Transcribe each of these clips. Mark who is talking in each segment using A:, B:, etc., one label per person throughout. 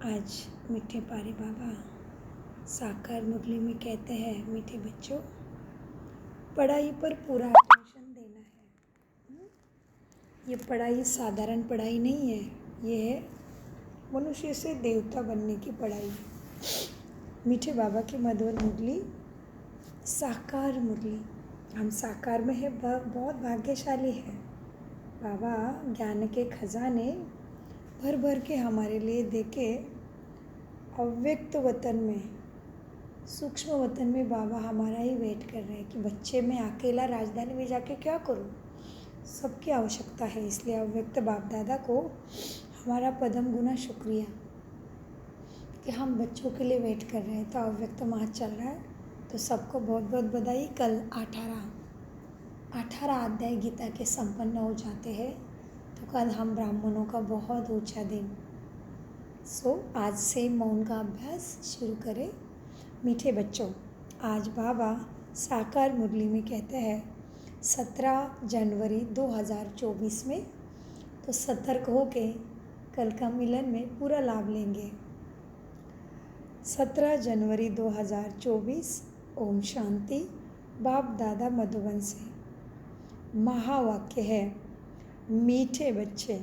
A: आज मीठे प्यारे बाबा साकार मुरली में कहते हैं, मीठे बच्चों, पढ़ाई पर पूरा अटेंशन देना है। ये पढ़ाई साधारण पढ़ाई नहीं है, ये है मनुष्य से देवता बनने की पढ़ाई। मीठे बाबा की मधुर मुरली साकार मुरली। हम साकार में है, बहुत भाग्यशाली है। बाबा ज्ञान के खजाने भर भर के हमारे लिए देके अव्यक्त वतन में, सूक्ष्म वतन में बाबा हमारा ही वेट कर रहे हैं कि बच्चे मैं अकेला राजधानी में जाके क्या करूं। सबकी आवश्यकता है, इसलिए अव्यक्त बाप दादा को हमारा पदम गुना शुक्रिया कि हम बच्चों के लिए वेट कर रहे हैं। तो अव्यक्त माह चल रहा है, तो सबको बहुत बहुत बधाई। कल 18 अध्याय गीता के संपन्न हो जाते हैं, तो कल हम ब्राह्मणों का बहुत ऊंचा दिन। आज से मौन का अभ्यास शुरू करें। मीठे बच्चों, आज बाबा साकार मुरली में कहते हैं 17 जनवरी 2024 में, तो सतर्क होके कल का मिलन में पूरा लाभ लेंगे। 17 जनवरी 2024, ओम शांति। बाप दादा मधुबन से महावाक्य है, मीठे बच्चे,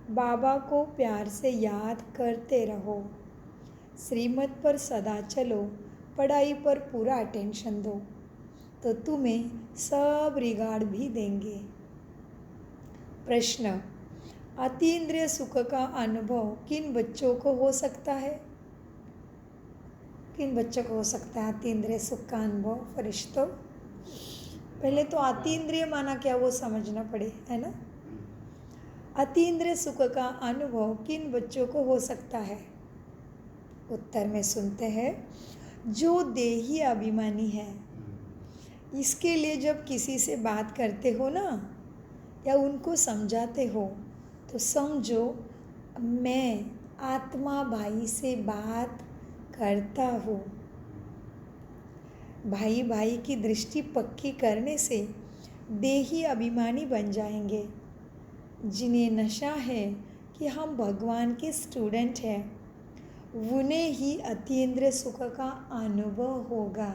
A: बाबा को प्यार से याद करते रहो, श्रीमत पर सदा चलो, पढ़ाई पर पूरा अटेंशन दो, तो तुम्हें सब रिगार्ड भी देंगे। प्रश्न, अतीन्द्रिय सुख का अनुभव किन बच्चों को हो सकता है? किन बच्चों को हो सकता है अतीन्द्रिय सुख का अनुभव? फरिश्तों, पहले तो अतीन्द्रिय माना क्या वो समझना पड़े, है ना। अतीन्द्रिय सुख का अनुभव किन बच्चों को हो सकता है? उत्तर में सुनते हैं, जो देही अभिमानी है। इसके लिए जब किसी से बात करते हो ना, या उनको समझाते हो, तो समझो मैं आत्मा भाई से बात करता हूँ। भाई भाई की दृष्टि पक्की करने से देही अभिमानी बन जाएंगे। जिन्हें नशा है कि हम भगवान के स्टूडेंट हैं, उन्हें ही अतीन्द्रिय सुख का अनुभव होगा।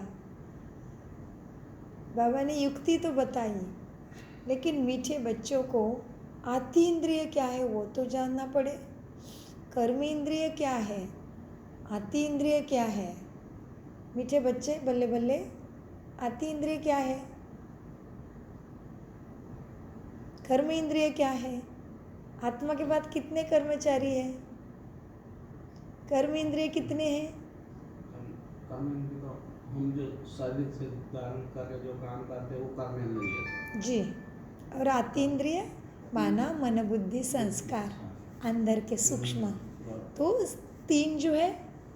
A: बाबा ने युक्ति तो बताई, लेकिन मीठे बच्चों को अतीन्द्रिय क्या है वो तो जानना पड़े। कर्म इंद्रिय क्या है, अतीन्द्रिय क्या है? मीठे बच्चे बल्ले बल्ले, अतीन्द्रिय क्या है, कर्म इंद्रिय क्या है? आत्मा के बाद कितने कर्मचारी हैं? कर्म इंद्रिय कितने हैं?
B: कर्म इंद्रिय तो हम जो शरीर से धारण करके जो काम करते हैं वो कर्म इंद्रिय
A: जी। और अतीन्द्रिय माना मन बुद्धि संस्कार, अंदर के सूक्ष्म। तो 3 जो है,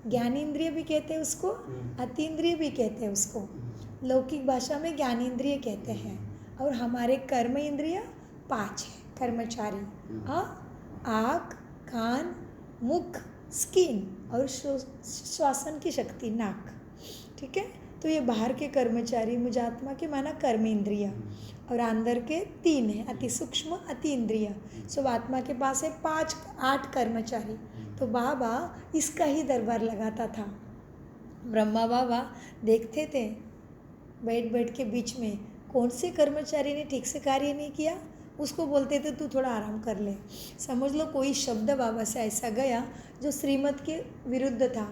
A: ज्ञानेंद्रिय भी कहते हैं उसको, अतीन्द्रिय भी कहते हैं उसको। लौकिक भाषा में ज्ञानेंद्रिय कहते हैं। और हमारे कर्म इंद्रिय 5 है कर्मचारी। आँख, कान, मुख, स्किन और श्वासन की शक्ति नाक। ठीक है, तो ये बाहर के कर्मचारी मुझात्मा के माना कर्म इंद्रिय, और अंदर के 3 है, अति सूक्ष्म अति इंद्रिय। सब आत्मा के पास है 8 कर्मचारी। तो बाबा इसका ही दरबार लगाता था। ब्रह्मा बाबा देखते थे बैठ बैठ के बीच में कौन से कर्मचारी ने ठीक से कार्य नहीं किया, उसको बोलते थे तू थोड़ा आराम कर ले। समझ लो कोई शब्द बाबा से ऐसा गया जो श्रीमत के विरुद्ध था,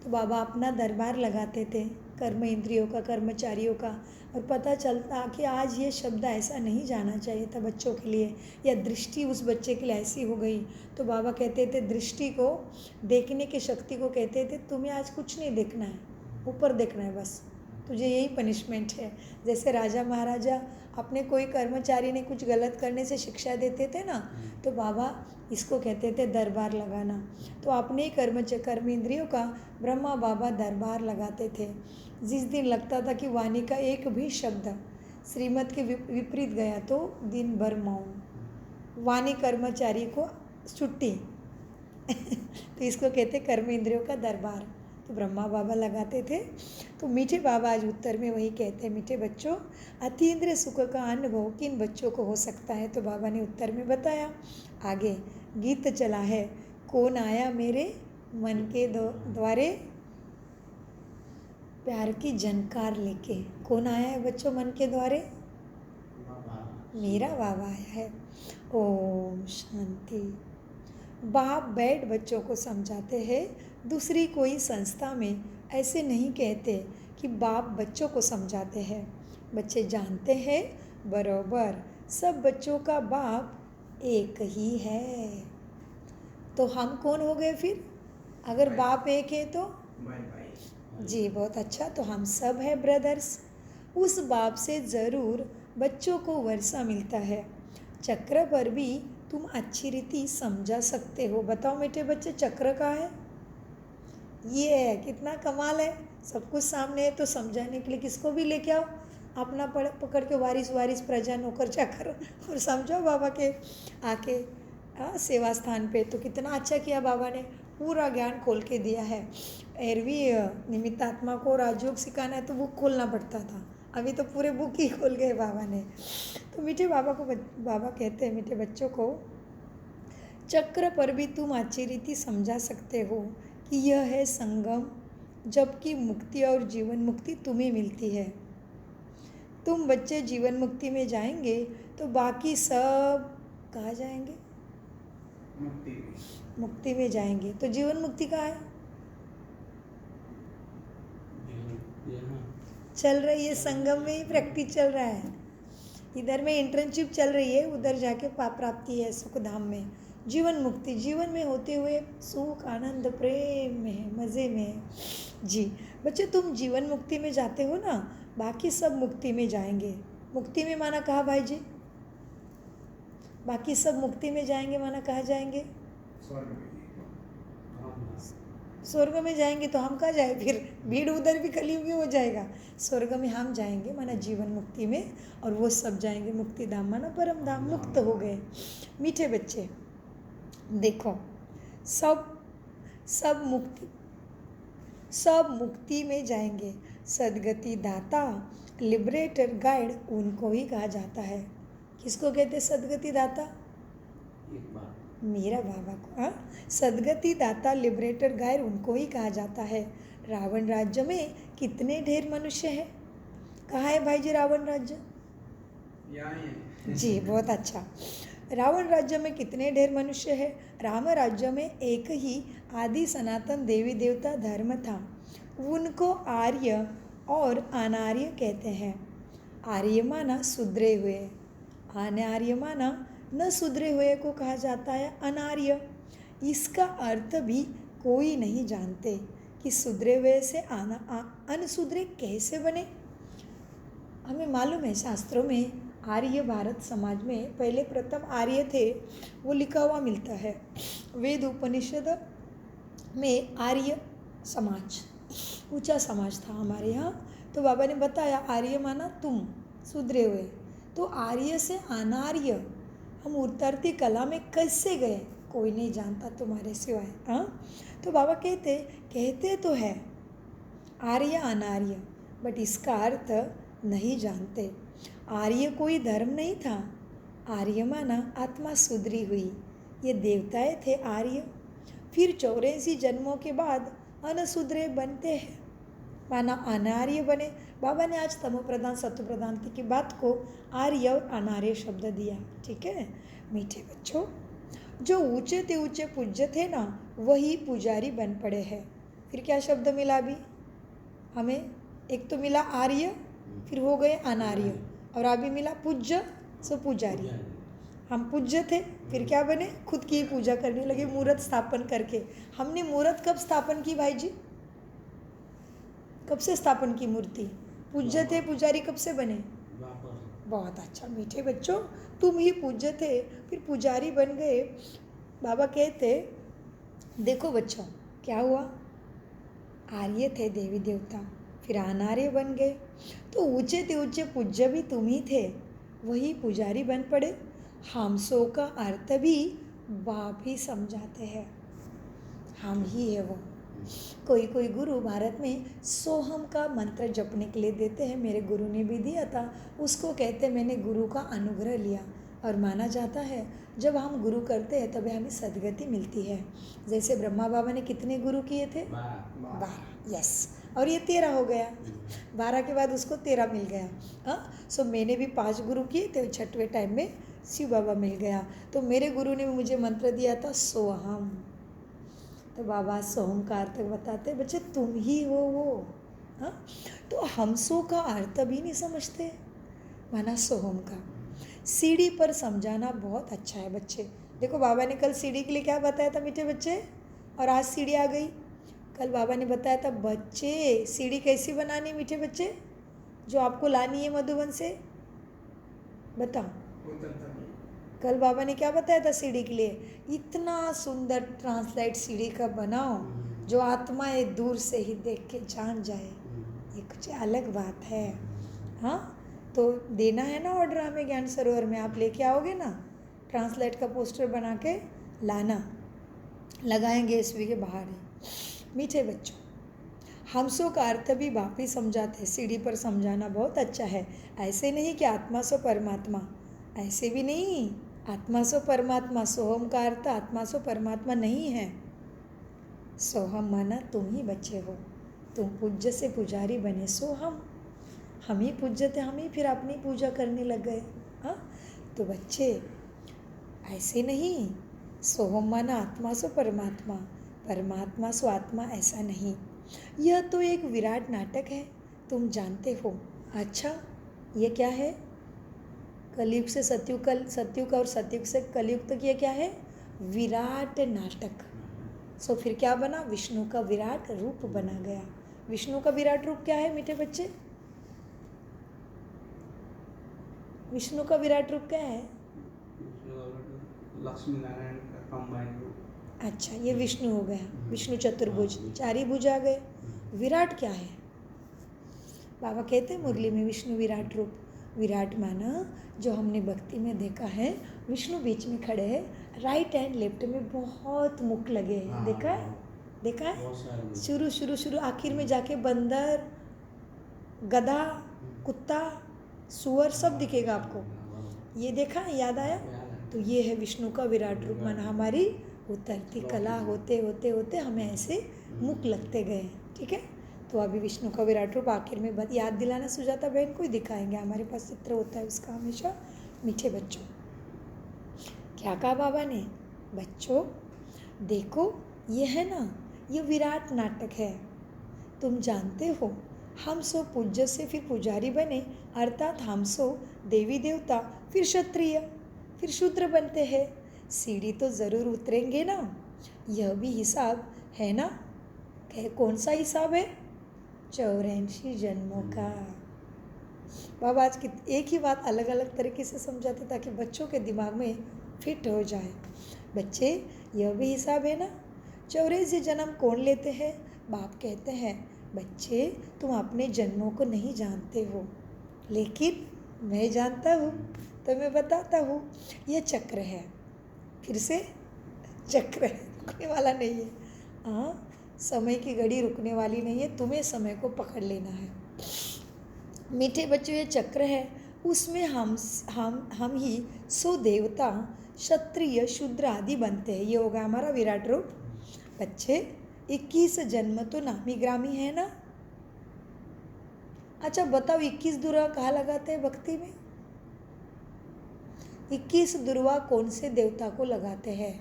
A: तो बाबा अपना दरबार लगाते थे कर्म इंद्रियों का, कर्मचारियों का। और पता चलता कि आज ये शब्द ऐसा नहीं जाना चाहिए था बच्चों के लिए, या दृष्टि उस बच्चे के लिए ऐसी हो गई, तो बाबा कहते थे दृष्टि को, देखने की शक्ति को कहते थे तुम्हें आज कुछ नहीं देखना है, ऊपर देखना है बस, तुझे यही पनिशमेंट है। जैसे राजा महाराजा अपने कोई कर्मचारी ने कुछ गलत करने से शिक्षा देते थे ना, तो बाबा इसको कहते थे दरबार लगाना। तो अपने ही कर्म इंद्रियों का ब्रह्मा बाबा दरबार लगाते थे। जिस दिन लगता था कि वाणी का एक भी शब्द श्रीमत के विपरीत गया, तो दिन भर मौन, वाणी कर्मचारी को छुट्टी तो इसको कहते कर्म इंद्रियों का दरबार। तो ब्रह्मा बाबा लगाते थे। तो मीठे बाबा आज उत्तर में वही कहते हैं, मीठे बच्चों, अतीन्द्रिय सुख का अनुभव किन बच्चों को हो सकता है? तो बाबा ने उत्तर में बताया। आगे गीत चला है, कौन आया मेरे मन के द्वारे प्यार की झनकार लेके। कौन आया है बच्चों मन के द्वारे? मेरा बाबा आया है। ओम शांति। बाप बैठ बच्चों को समझाते हैं। दूसरी कोई संस्था में ऐसे नहीं कहते कि बाप बच्चों को समझाते हैं। बच्चे जानते हैं बरोबर सब बच्चों का बाप एक ही है। तो हम कौन हो गए फिर? अगर बाप एक है तो जी बहुत अच्छा। तो हम सब हैं ब्रदर्स। उस बाप से ज़रूर बच्चों को वर्षा मिलता है। चक्र पर भी तुम अच्छी रीति समझा सकते हो। बताओ बेटे बच्चे चक्र का है ये है। कितना कमाल है। सब कुछ सामने है तो समझाने के लिए किसको भी लेके आओ। अपना पकड़ के वारिस प्रजा नौकर चाकर और समझो बाबा के आके सेवा स्थान पे। तो कितना अच्छा किया बाबा ने, पूरा ज्ञान खोल के दिया है। एरवी निमित्त आत्मा को राजयोग सिखाना है तो बुक खोलना पड़ता था, अभी तो पूरे बुक ही खोल गए बाबा ने। तो मीठे बाबा कहते हैं मीठे बच्चों को चक्र पर भी तुम अच्छी रीति समझा सकते हो कि यह है संगम, जबकि मुक्ति और जीवन मुक्ति तुम्हें मिलती है। तुम बच्चे जीवन मुक्ति में जाएंगे तो बाकी सब कहाँ जाएंगे? मुक्ति में जाएंगे। तो जीवन मुक्ति कहाँ है? चल रही है संगम में ही प्रैक्टिस चल रहा है। इधर में इंटर्नशिप चल रही है, उधर जाके प्राप्ति है सुख धाम में। जीवन मुक्ति जीवन में होते हुए सुख आनंद प्रेम में है, मज़े में है। जी बच्चे तुम जीवन मुक्ति में जाते हो ना, बाकी सब मुक्ति में जाएंगे। मुक्ति में माना कहाँ भाई जी? बाकी सब मुक्ति में जाएंगे माना कहाँ जाएंगे? स्वर्ग में जाएंगे। तो हम कहाँ जाए फिर? भीड़ उधर भी कलयुग में हो जाएगा। स्वर्ग में हम जाएंगे माना जीवन मुक्ति में, और वो सब जाएंगे मुक्ति धाम माना परम धाम, मुक्त हो गए। मीठे बच्चे देखो सब मुक्ति में जाएंगे। सदगति दाता लिबरेटर गाइड उनको ही कहा जाता है। किसको कहते सदगति दाता? मेरा बाबा को। सदगति दाता लिबरेटर गाइड उनको ही कहा जाता है। रावण राज्य में कितने ढेर मनुष्य हैं? कहाँ है भाई जी रावण राज्य? जी बहुत अच्छा। रावण राज्य में कितने ढेर मनुष्य है? राम राज्य में एक ही आदि सनातन देवी देवता धर्म था। उनको आर्य और अनार्य कहते हैं। आर्य माना सुधरे हुए, अनार्य माना न सुधरे हुए को कहा जाता है अनार्य। इसका अर्थ भी कोई नहीं जानते कि सुधरे हुए से अनसुधरे कैसे बने। हमें मालूम है शास्त्रों में आर्य भारत समाज में पहले प्रथम आर्य थे, वो लिखा हुआ मिलता है। वेद उपनिषद में आर्य समाज ऊंचा समाज था हमारे यहाँ। तो बाबा ने बताया आर्य माना तुम सुधरे हुए। तो आर्य से अनार्य हम उतरती कला में कैसे गए कोई नहीं जानता तुम्हारे सिवाय। हाँ तो बाबा कहते तो है आर्य अनार्य, बट इसका अर्थ नहीं जानते। आर्य कोई धर्म नहीं था। आर्य माना आत्मा सुधरी हुई। ये देवताएं थे आर्य। फिर 84 जन्मों के बाद अनसुधरे बनते हैं माना अनार्य बने। बाबा ने आज तमो प्रधान सत्व प्रधान की बात को आर्य और अनार्य शब्द दिया। ठीक है मीठे बच्चों, जो ऊंचे थे ऊंचे पूज्य थे ना, वही पुजारी बन पड़े हैं। फिर क्या शब्द मिला अभी हमें? एक तो मिला आर्य, फिर हो गए अनार्य, और अभी मिला पूज्य, सो पुजारी। हम पूज्य थे, फिर क्या बने? खुद की ही पूजा करने लगे मूर्त स्थापन करके। हमने मूर्त कब स्थापन की भाई जी? कब से स्थापन की मूर्ति? पूज्य थे, पुजारी कब से बने? बहुत अच्छा मीठे बच्चों, तुम ही पूज्य थे फिर पुजारी बन गए। बाबा कहते देखो बच्चों क्या हुआ, आर्य थे देवी देवता, फिर अनार्य बन गए। तो ऊंचे थे ऊंचे पूज्य भी तुम ही थे, वही पुजारी बन पड़े। हमसों का अर्थ भी बाप ही समझाते हैं, हम ही है वो। कोई कोई गुरु भारत में सोहम का मंत्र जपने के लिए देते हैं। मेरे गुरु ने भी दिया था, उसको कहते मैंने गुरु का अनुग्रह लिया। और माना जाता है जब हम गुरु करते हैं तभी हमें सदगति मिलती है। जैसे ब्रह्मा बाबा ने कितने गुरु किए थे? 12। यस, और ये 13 हो गया। 12 के बाद उसको 13 मिल गया। हाँ, सो मैंने भी 5 गुरु किए थे, 6वें टाइम में शिव बाबा मिल गया। तो मेरे गुरु ने मुझे मंत्र दिया था सोहम। तो बाबा सोहम का अर्थ बताते, बच्चे तुम ही हो वो। हाँ, तो हम सो का अर्थ भी नहीं समझते, माना सोहम का। सीढ़ी पर समझाना बहुत अच्छा है बच्चे। देखो बाबा ने कल सीढ़ी के लिए क्या बताया था मीठे बच्चे, और आज सीढ़ी आ गई। कल बाबा ने बताया था बच्चे सीढ़ी कैसी बनानी मीठे बच्चे, जो आपको लानी है मधुबन से, बताओ। कल बाबा ने क्या बताया था सीढ़ी के लिए? इतना सुंदर ट्रांसलाइट सीढ़ी का बनाओ जो आत्माएं दूर से ही देख के जान जाए। ये कुछ अलग बात है। हाँ, तो देना है ना ऑर्डर हमें ज्ञान सरोवर में, आप लेके आओगे ना, ट्रांसलेट का पोस्टर बना के लाना, लगाएंगे एसवी के बाहर ही। मीठे बच्चों, हमसो का अर्थ भी बापी समझाते हैं। सीढ़ी पर समझाना बहुत अच्छा है। ऐसे नहीं कि आत्मा सो परमात्मा, ऐसे भी नहीं। आत्मा सो परमात्मा, सोहम का अर्थ आत्मा सो परमात्मा नहीं है। सोहम माना तुम ही बच्चे हो, तुम पूज्य से पुजारी बने सो हम ही पूज्य थे, हम ही फिर अपनी पूजा करने लग गए। हाँ, तो बच्चे ऐसे नहीं। सोहम माना आत्मा सो परमात्मा, परमात्मा सो आत्मा, ऐसा नहीं। यह तो एक विराट नाटक है, तुम जानते हो। अच्छा, ये क्या है? कलयुग से सतयुग, सतयुग और सतयुग से कलयुग तक ये क्या है? विराट नाटक। सो फिर क्या बना? विष्णु का विराट रूप बना गया। विष्णु का विराट रूप क्या है मीठे बच्चे? विष्णु का विराट रूप क्या है?
B: लक्ष्मी नारायण का कंबाइंड रूप।
A: अच्छा, ये विष्णु हो गया, विष्णु चतुर्भुज, 4 ही भुज आ गए। विराट क्या है? बाबा कहते हैं मुरली में विष्णु विराट रूप। विराट माना जो हमने भक्ति में देखा है, विष्णु बीच में खड़े हैं, राइट एंड लेफ्ट में बहुत मुख लगे हैं। देखा है? देखा है? शुरू आखिर में जाके बंदर, गधा, कुत्ता, सुअर सब दिखेगा आपको। ये देखा है? याद आया? तो ये है विष्णु का विराट रूप। माना हमारी उतरती कला होते होते होते हमें ऐसे मुख लगते गए। ठीक है, तो अभी विष्णु का विराट रूप आखिर में याद दिलाना सुजाता बहन को ही दिखाएंगे। हमारे पास चित्र होता है उसका हमेशा। मीठे बच्चों, क्या कहा बाबा ने? बच्चों देखो, ये है ना, ये विराट नाटक है। तुम जानते हो, हम सो पूज्य से फिर पुजारी बने, अर्थात हम सो देवी देवता, फिर क्षत्रिय, फिर शूद्र बनते हैं। सीढ़ी तो ज़रूर उतरेंगे ना, यह भी हिसाब है ना। कौन सा हिसाब है? 84 जन्मों का। बाबा आज की एक ही बात अलग अलग तरीके से समझाते ताकि बच्चों के दिमाग में फिट हो जाए। बच्चे, यह भी हिसाब है ना। 84 जन्म कौन लेते हैं? बाप कहते हैं, बच्चे तुम अपने जन्मों को नहीं जानते हो, लेकिन मैं जानता हूँ, तो मैं बताता हूँ। यह चक्र है, फिर से चक्र है, रुकने वाला नहीं है। हाँ, समय की घड़ी रुकने वाली नहीं है, तुम्हें समय को पकड़ लेना है। मीठे बच्चों, ये चक्र है, उसमें हम ही सो देवता, क्षत्रिय, शूद्र आदि बनते हैं। ये होगा हमारा विराट रूप। बच्चे 21 जन्म तो नामी ग्रामी है ना। अच्छा बताओ, 21 दुर्वा कहाँ लगाते हैं भक्ति में? 21 दुर्वा कौन से देवता को लगाते हैं?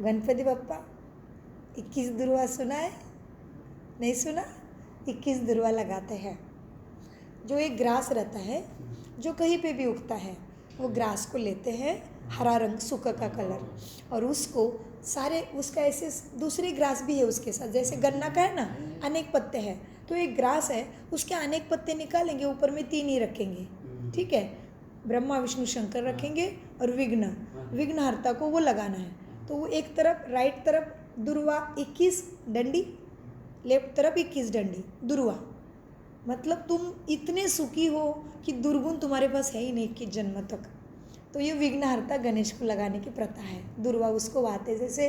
A: गणपति बप्पा। 21 दुर्वा सुना है? नहीं सुना? 21 दुर्वा लगाते हैं। जो एक ग्रास रहता है, जो कहीं पे भी उगता है, वो ग्रास को लेते हैं, हरा रंग, सूखा का कलर, और उसको सारे, उसका ऐसे दूसरी ग्रास भी है उसके साथ, जैसे गन्ना का है ना, अनेक पत्ते हैं, तो एक ग्रास है, उसके अनेक पत्ते निकालेंगे, ऊपर में 3 ही रखेंगे। ठीक है, ब्रह्मा विष्णु शंकर रखेंगे, और विघ्नहर्ता को वो लगाना है। तो वो एक तरफ, राइट तरफ दुर्वा 21 डंडी, लेफ्ट तरफ 21 डंडी दुर्वा। मतलब तुम इतने सुखी हो कि दुर्गुण तुम्हारे पास है ही नहीं 21 जन्म तक। तो ये विघ्नहर्ता गणेश को लगाने की प्रथा है। दुर्वा उसको वाहते, जैसे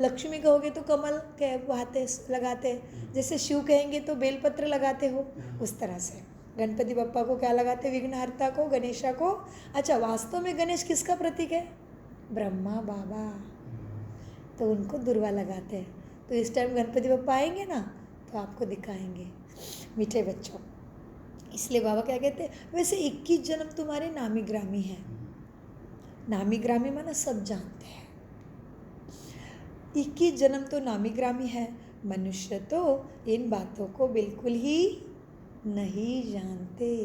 A: लक्ष्मी कहोगे तो कमल के वाहते लगाते, जैसे शिव कहेंगे तो बेलपत्र लगाते हो, उस तरह से। गणपति बप्पा को क्या लगाते, विघ्नहर्ता को, गणेशा को। अच्छा, वास्तव में गणेश किसका प्रतीक है? ब्रह्मा बाबा, तो उनको दुर्वा लगाते हैं। तो इस टाइम गणपति बप्पा आएंगे ना तो आपको दिखाएंगे। मीठे बच्चों, इसलिए बाबा क्या कहते हैं, वैसे 21 जन्म तुम्हारे नामी ग्रामी हैं। नामी ग्रामी माना सब जानते हैं। 21 जन्म तो नामी ग्रामी है। मनुष्य तो इन बातों को बिल्कुल ही नहीं जानते।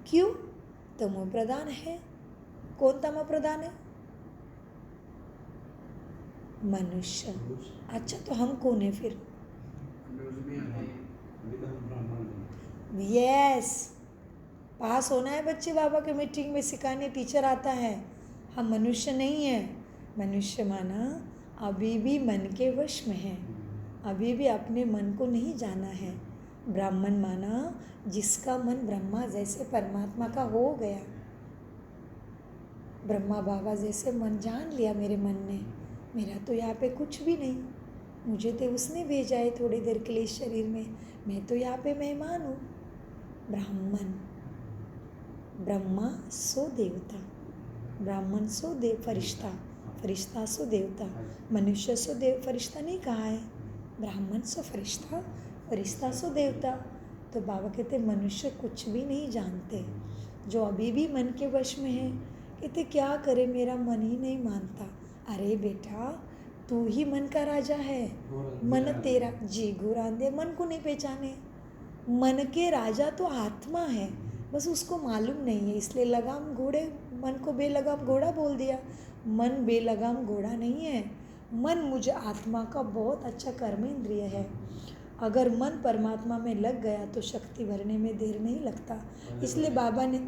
A: क्यों? तमो प्रधान है। कौन तमो प्रधान है? मनुष्य। अच्छा, तो हम कौन है फिर? यस, पास होना है बच्चे, बाबा के मीटिंग में सिखाने टीचर आता है। हम मनुष्य नहीं है। मनुष्य माना अभी भी मन के वश में है, अभी भी अपने मन को नहीं जाना है। ब्राह्मण माना जिसका मन ब्रह्मा जैसे परमात्मा का हो गया। ब्रह्मा बाबा जैसे मन जान लिया मेरे मन ने, मेरा तो यहाँ पे कुछ भी नहीं, मुझे तो उसने भेजा है थोड़ी देर के लिए इस शरीर में, मैं तो यहाँ पे मेहमान हूँ। ब्राह्मण, ब्रह्मा सो देवता, ब्राह्मण सो देव फरिश्ता, फरिश्ता सो देवता। मनुष्य सो देव फरिश्ता नहीं कहा है, ब्राह्मण सो फरिश्ता, फरिश्ता सो देवता। तो बाबा कहते मनुष्य कुछ भी नहीं जानते, जो अभी भी मन के वश में है। कहते क्या करे, मेरा मन ही नहीं मानता। अरे बेटा, तू ही मन का राजा है, मन तेरा। जी घुरांदे, मन को नहीं पहचाने। मन के राजा तो आत्मा है, बस उसको मालूम नहीं है, इसलिए लगाम घोड़े, मन को बेलगाम घोड़ा बोल दिया। मन बेलगाम घोड़ा नहीं है। मन मुझे आत्मा का बहुत अच्छा कर्म इंद्रिय है। अगर मन परमात्मा में लग गया तो शक्ति भरने में देर नहीं लगता। इसलिए बाबा ने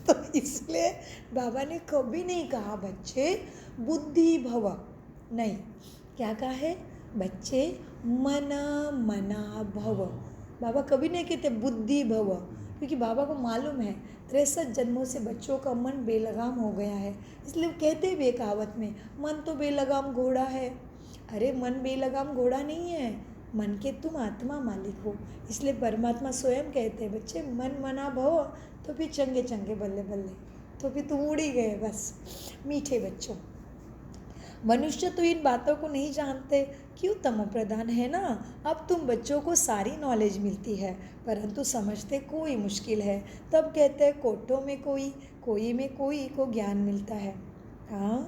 A: तो इसलिए बाबा ने कभी नहीं कहा बच्चे बुद्धि भव, नहीं, क्या कहा है बच्चे मना मना भव। बाबा कभी नहीं कहते बुद्धि भव, क्योंकि बाबा को मालूम है 63 जन्मों से बच्चों का मन बेलगाम हो गया है। इसलिए वो कहते भी कहावत में, मन तो बेलगाम घोड़ा है। अरे मन बेलगाम घोड़ा नहीं है, मन के तुम आत्मा मालिक हो। इसलिए परमात्मा स्वयं कहते हैं बच्चे मन मना भव, तो फिर चंगे चंगे बल्ले बल्ले, तो फिर तुम उड़ ही गए बस। मीठे बच्चों, मनुष्य तो इन बातों को नहीं जानते। क्यों? तमो प्रधान है ना। अब तुम बच्चों को सारी नॉलेज मिलती है, परंतु समझते कोई मुश्किल है। तब कहते हैं कोटों में कोई, कोई में कोई को ज्ञान मिलता है। हाँ,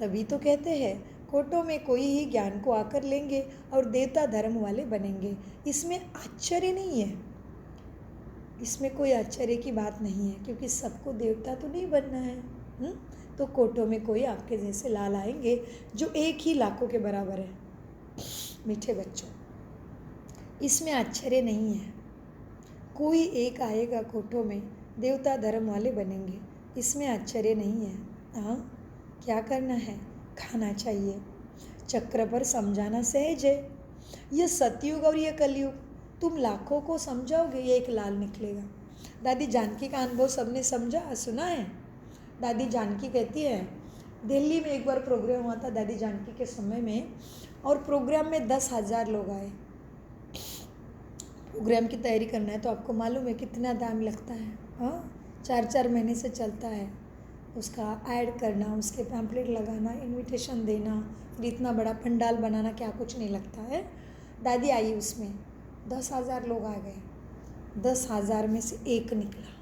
A: तभी तो कहते हैं कोटों में कोई ही ज्ञान को आकर लेंगे और देवता धर्म वाले बनेंगे। इसमें आश्चर्य नहीं है, इसमें कोई आश्चर्य की बात नहीं है, क्योंकि सबको देवता तो नहीं बनना है। तो कोटों में कोई आपके जैसे लाल आएंगे जो 1 ही लाखों के बराबर है। मीठे बच्चों, इसमें आश्चर्य नहीं है। कोई एक आएगा कोटों में, देवता धर्म वाले बनेंगे, इसमें आश्चर्य नहीं है। हाँ, क्या करना है? खाना चाहिए। चक्र पर समझाना सहज है। यह सतयुग और यह कलयुग, तुम लाखों को समझाओगे, ये एक लाल निकलेगा। दादी जानकी का अनुभव सबने समझा, सुना है? दादी जानकी कहती है, दिल्ली में एक बार प्रोग्राम हुआ था दादी जानकी के समय में, और प्रोग्राम में 10,000 लोग आए। प्रोग्राम की तैयारी करना है तो आपको मालूम है कितना दाम लगता है। हाँ, 4-4 महीने से चलता है। उसका ऐड करना, उसके पैम्पलेट लगाना, इनविटेशन देना, फिर इतना बड़ा पंडाल बनाना, क्या कुछ नहीं लगता है। दादी आई, उसमें 10,000 लोग आ गए, 10,000 में से एक निकला।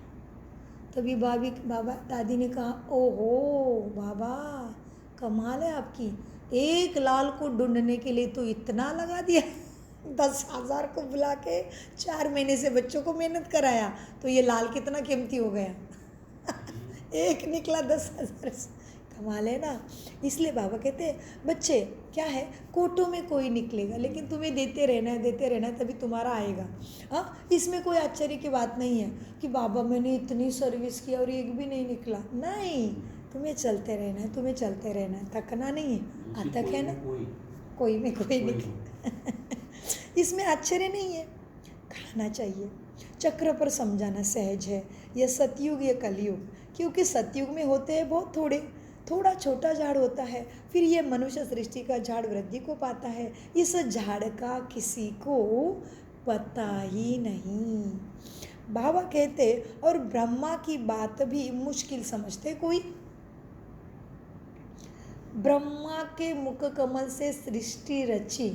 A: तभी बाबा दादी ने कहा, ओहो बाबा, कमाल है आपकी, एक लाल को ढूंढने के लिए तो इतना लगा दिया। 10,000 को बुला के 4 महीने से बच्चों को मेहनत कराया, तो ये लाल कितना कीमती हो गया। एक निकला 10,000 से, कमाल है ना। इसलिए बाबा कहते हैं बच्चे क्या है, कोटों में कोई निकलेगा, लेकिन तुम्हें देते रहना है, देते रहना है, तभी तुम्हारा आएगा। हाँ, इसमें कोई आश्चर्य की बात नहीं है कि बाबा मैंने इतनी सर्विस की और एक भी नहीं निकला। नहीं, तुम्हें चलते रहना है, तुम्हें चलते रहना है, थकना नहीं है। तक है ना, कोई में कोई निकले। इसमें आश्चर्य नहीं है, खाना चाहिए। चक्र पर समझाना सहज है। यह सतयुग, यह कलयुग, क्योंकि सतयुग में होते हैं बहुत थोड़े, थोड़ा छोटा झाड़ होता है, फिर ये मनुष्य सृष्टि का झाड़ वृद्धि को पाता है। इस झाड़ का किसी को पता ही नहीं। बाबा कहते और ब्रह्मा की बात भी मुश्किल समझते कोई। ब्रह्मा के मुख कमल से सृष्टि रची,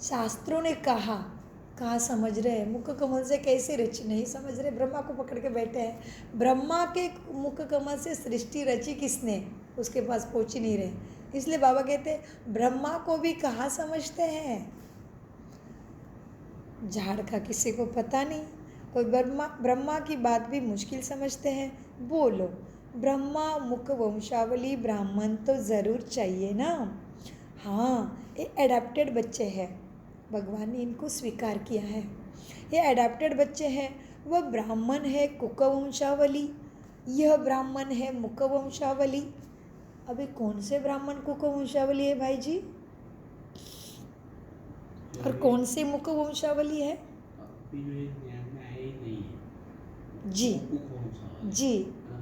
A: शास्त्रों ने कहा समझ रहे हैं, मुख कमल से कैसे रची नहीं समझ रहे, ब्रह्मा को पकड़ के बैठे हैं। ब्रह्मा के मुख कमल से सृष्टि रची किसने, उसके पास पहुंच ही नहीं रहे। इसलिए बाबा कहते ब्रह्मा को भी कहाँ समझते हैं, झाड़ का किसी को पता नहीं, और ब्रह्मा की बात भी मुश्किल समझते हैं। बोलो, ब्रह्मा मुख वंशावली ब्राह्मण तो ज़रूर चाहिए ना। हाँ, ये एडाप्टेड बच्चे हैं, भगवान ने इनको स्वीकार किया है। ये एडाप्टेड बच्चे हैं। वह ब्राह्मण है कुक वंशावली, यह ब्राह्मण है मुख वंशावली। अभी कौन से ब्राह्मण कुक वंशावली है भाई जी, और कौन से मुख वंशावली है जी? जी,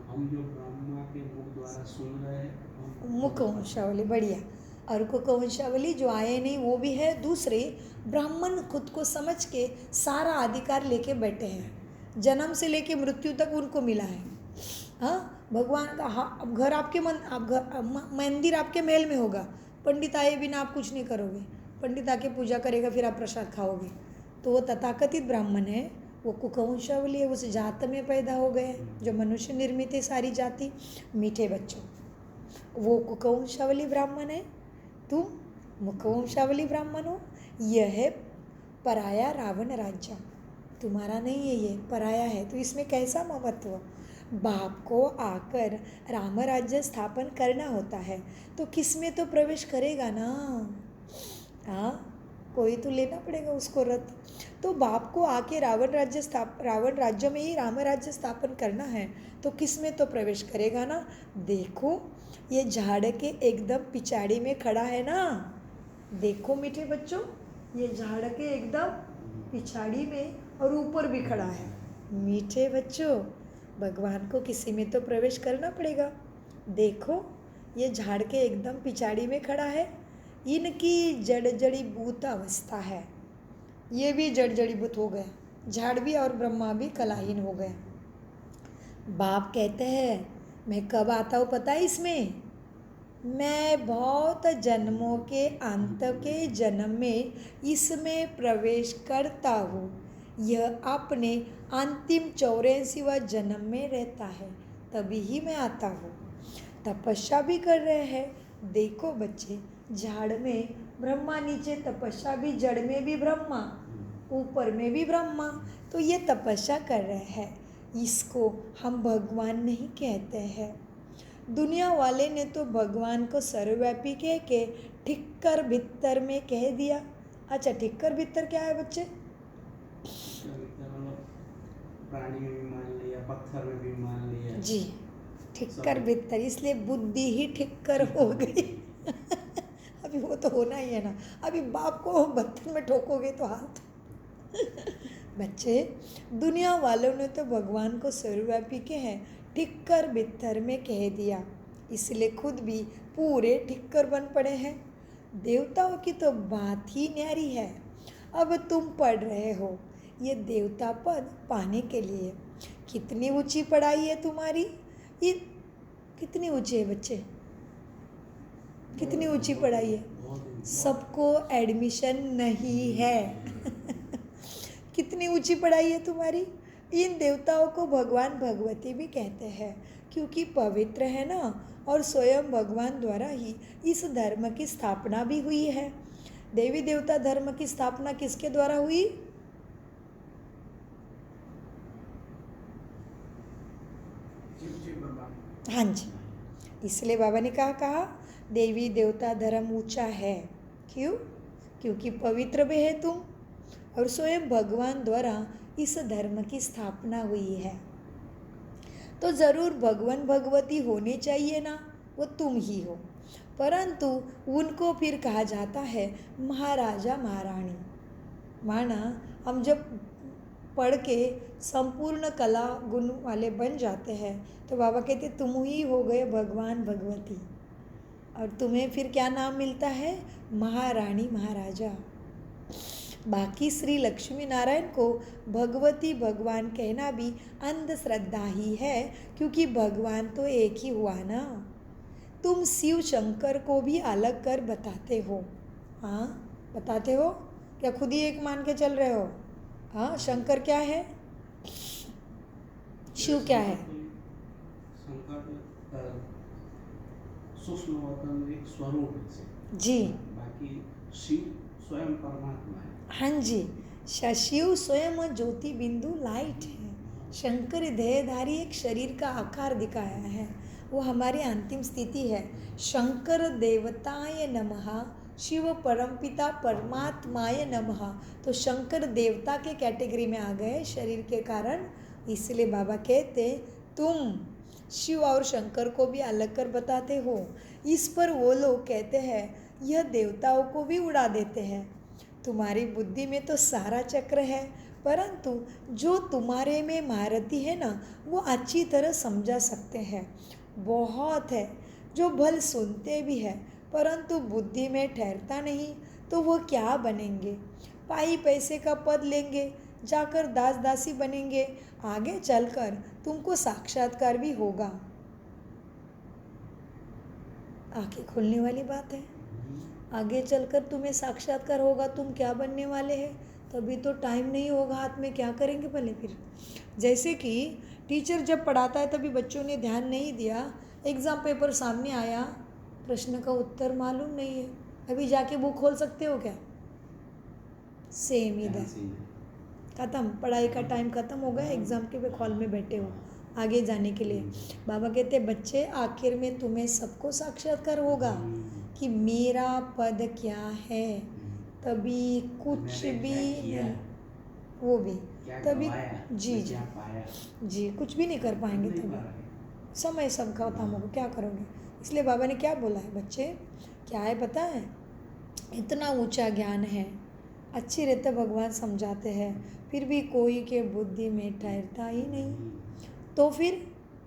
B: हम जो ब्रह्मा के मुख द्वारा सुन रहे हैं
A: मुख वंशावली, बढ़िया। और कुक वंशावली जो आए नहीं वो भी है। दूसरे ब्राह्मण खुद को समझ के सारा अधिकार लेके बैठे हैं, जन्म से लेके मृत्यु तक उनको मिला है। हाँ, भगवान का अब घर आपके मंदिर आपके महल में होगा, पंडित आए बिना आप कुछ नहीं करोगे, पंडित आके पूजा करेगा फिर आप प्रसाद खाओगे। तो वो तथाकथित ब्राह्मण है, वो कुकवंशावली है, उस जात में पैदा हो गए जो मनुष्य निर्मित है सारी जाति। मीठे बच्चों, वो कुकवंशावली ब्राह्मण है, तुम मुखवंशावली ब्राह्मण हो। यह है पराया रावण राज्य, तुम्हारा नहीं है, ये पराया है। तो इसमें कैसा महत्व, बाप को आकर राम राज्य स्थापन करना होता है तो किस में तो प्रवेश करेगा ना। हाँ, कोई तो लेना पड़ेगा उसको रथ। तो बाप को आके रावण राज्य में ही राम राज्य स्थापन करना है तो किस में तो प्रवेश करेगा ना। देखो, ये झाड़ के एकदम पिछाड़ी में खड़ा है ना, देखो मीठे बच्चों, ये झाड़ के एकदम पिछाड़ी में और ऊपर भी खड़ा है। मीठे बच्चों, भगवान को किसी में तो प्रवेश करना पड़ेगा। देखो, ये झाड़ के एकदम पिछाड़ी में खड़ा है, इनकी जड़ी बूत अवस्था है, ये भी जड़ी बूत हो गए, झाड़ भी और ब्रह्मा भी कलाहीन हो गए। बाप कहते हैं मैं कब आता हूँ पता है इसमें, मैं बहुत जन्मों के अंत के जन्म में इसमें प्रवेश करता हूँ। यह अपने अंतिम 84वें जन्म में रहता है, तभी ही मैं आता हूँ। तपस्या भी कर रहे हैं, देखो बच्चे, झाड़ में ब्रह्मा, नीचे तपस्या भी, जड़ में भी ब्रह्मा, ऊपर में भी ब्रह्मा, तो ये तपस्या कर रहे हैं। इसको हम भगवान नहीं कहते हैं। दुनिया वाले ने तो भगवान को सर्वव्यापी कह के ठिक्कर भित्तर में कह दिया। अच्छा, ठिक्कर भित्तर क्या है बच्चे?
B: प्राणी में भी मान लिया, पत्थर में भी मान लिया
A: जी, ठिक्कर भित्तर, इसलिए बुद्धि ही ठिक्कर हो गई। अभी वो तो होना ही है ना, अभी बाप को बत्तन में ठोकोगे तो हाथ। बच्चे, दुनिया वालों ने तो भगवान को सर्वव्यापी के हैं ठिक्कर भित्तर में कह दिया, इसलिए खुद भी पूरे ठिक्कर बन पड़े हैं। देवताओं की तो बात ही न्यारी है। अब तुम पढ़ रहे हो ये देवता पद पाने के लिए। कितनी ऊंची पढ़ाई है तुम्हारी, ये कितनी ऊंची है बच्चे, कितनी ऊंची पढ़ाई है? सबको एडमिशन नहीं है। कितनी ऊंची पढ़ाई है तुम्हारी। इन देवताओं को भगवान भगवती भी कहते हैं क्योंकि पवित्र है ना, और स्वयं भगवान द्वारा ही इस धर्म की स्थापना भी हुई है। देवी देवता धर्म की स्थापना किसके द्वारा हुई? हाँ जी, इसलिए बाबा ने कहा देवी देवता धर्म ऊंचा है। क्यों? क्योंकि पवित्र भी है तुम, और स्वयं भगवान द्वारा इस धर्म की स्थापना हुई है। तो ज़रूर भगवान भगवती होने चाहिए ना, वो तुम ही हो। परंतु उनको फिर कहा जाता है महाराजा महारानी। माना हम जब पढ़ के संपूर्ण कला गुण वाले बन जाते हैं, तो बाबा कहते तुम ही हो गए भगवान भगवती, और तुम्हें फिर क्या नाम मिलता है? महारानी महाराजा। बाकी श्री लक्ष्मी नारायण को भगवती भगवान कहना भी अंधश्रद्धा ही है, क्योंकि भगवान तो एक ही हुआ ना। तुम शिव शंकर को भी अलग कर बताते हो। हाँ, बताते हो क्या? खुद ही एक मान के चल रहे हो? हाँ, शंकर क्या है? शिव क्या है?
B: शंकर सूक्ष्म वतन एक स्वरूप है
A: जी,
B: बाकी शिव स्वयं परमात्मा है।
A: हाँ जी, शिव स्वयं ज्योति बिंदु लाइट है। शंकर देहधारी एक शरीर का आकार दिखाया है, वो हमारी अंतिम स्थिति है। शंकर देवताय नमः, शिव परमपिता परमात्माय नमः। तो शंकर देवता के कैटेगरी में आ गए शरीर के कारण, इसलिए बाबा कहते तुम शिव और शंकर को भी अलग कर बताते हो। इस पर वो लोग कहते हैं यह देवताओं को भी उड़ा देते हैं। तुम्हारी बुद्धि में तो सारा चक्र है, परंतु जो तुम्हारे में महारथी है ना, वो अच्छी तरह समझा सकते हैं। बहुत है जो भल सुनते भी है, परंतु बुद्धि में ठहरता नहीं, तो वो क्या बनेंगे? पाई पैसे का पद लेंगे, जाकर दास दासी बनेंगे, आगे चलकर तुमको साक्षात्कार भी होगा। आंखें खोलने वाली बात है। आगे चलकर तुम्हें साक्षात्कार होगा, तुम क्या बनने वाले हैं। तभी तो टाइम नहीं होगा हाथ में, क्या करेंगे भले फिर। जैसे कि टीचर जब पढ़ाता है तभी बच्चों ने ध्यान नहीं दिया, एग्ज़ाम पेपर सामने आया, प्रश्न का उत्तर मालूम नहीं है, अभी जाके बुक खोल सकते हो क्या? सेम इधर ख़त्म, पढ़ाई का टाइम ख़त्म हो गया, एग्ज़ाम के हॉल में बैठे हो आगे जाने के लिए। बाबा कहते बच्चे आखिर में तुम्हें सबको साक्षात्कार होगा कि मेरा पद क्या है, तभी कुछ भी नहीं, वो भी तभी जी जी जी कुछ भी नहीं कर पाएंगे, तभी समय सब खत्म होगा, क्या करोगे। इसलिए बाबा ने क्या बोला है, बच्चे क्या है पता है, इतना ऊंचा ज्ञान है, अच्छी रहते भगवान समझाते हैं, फिर भी कोई के बुद्धि में ठहरता ही नहीं, तो फिर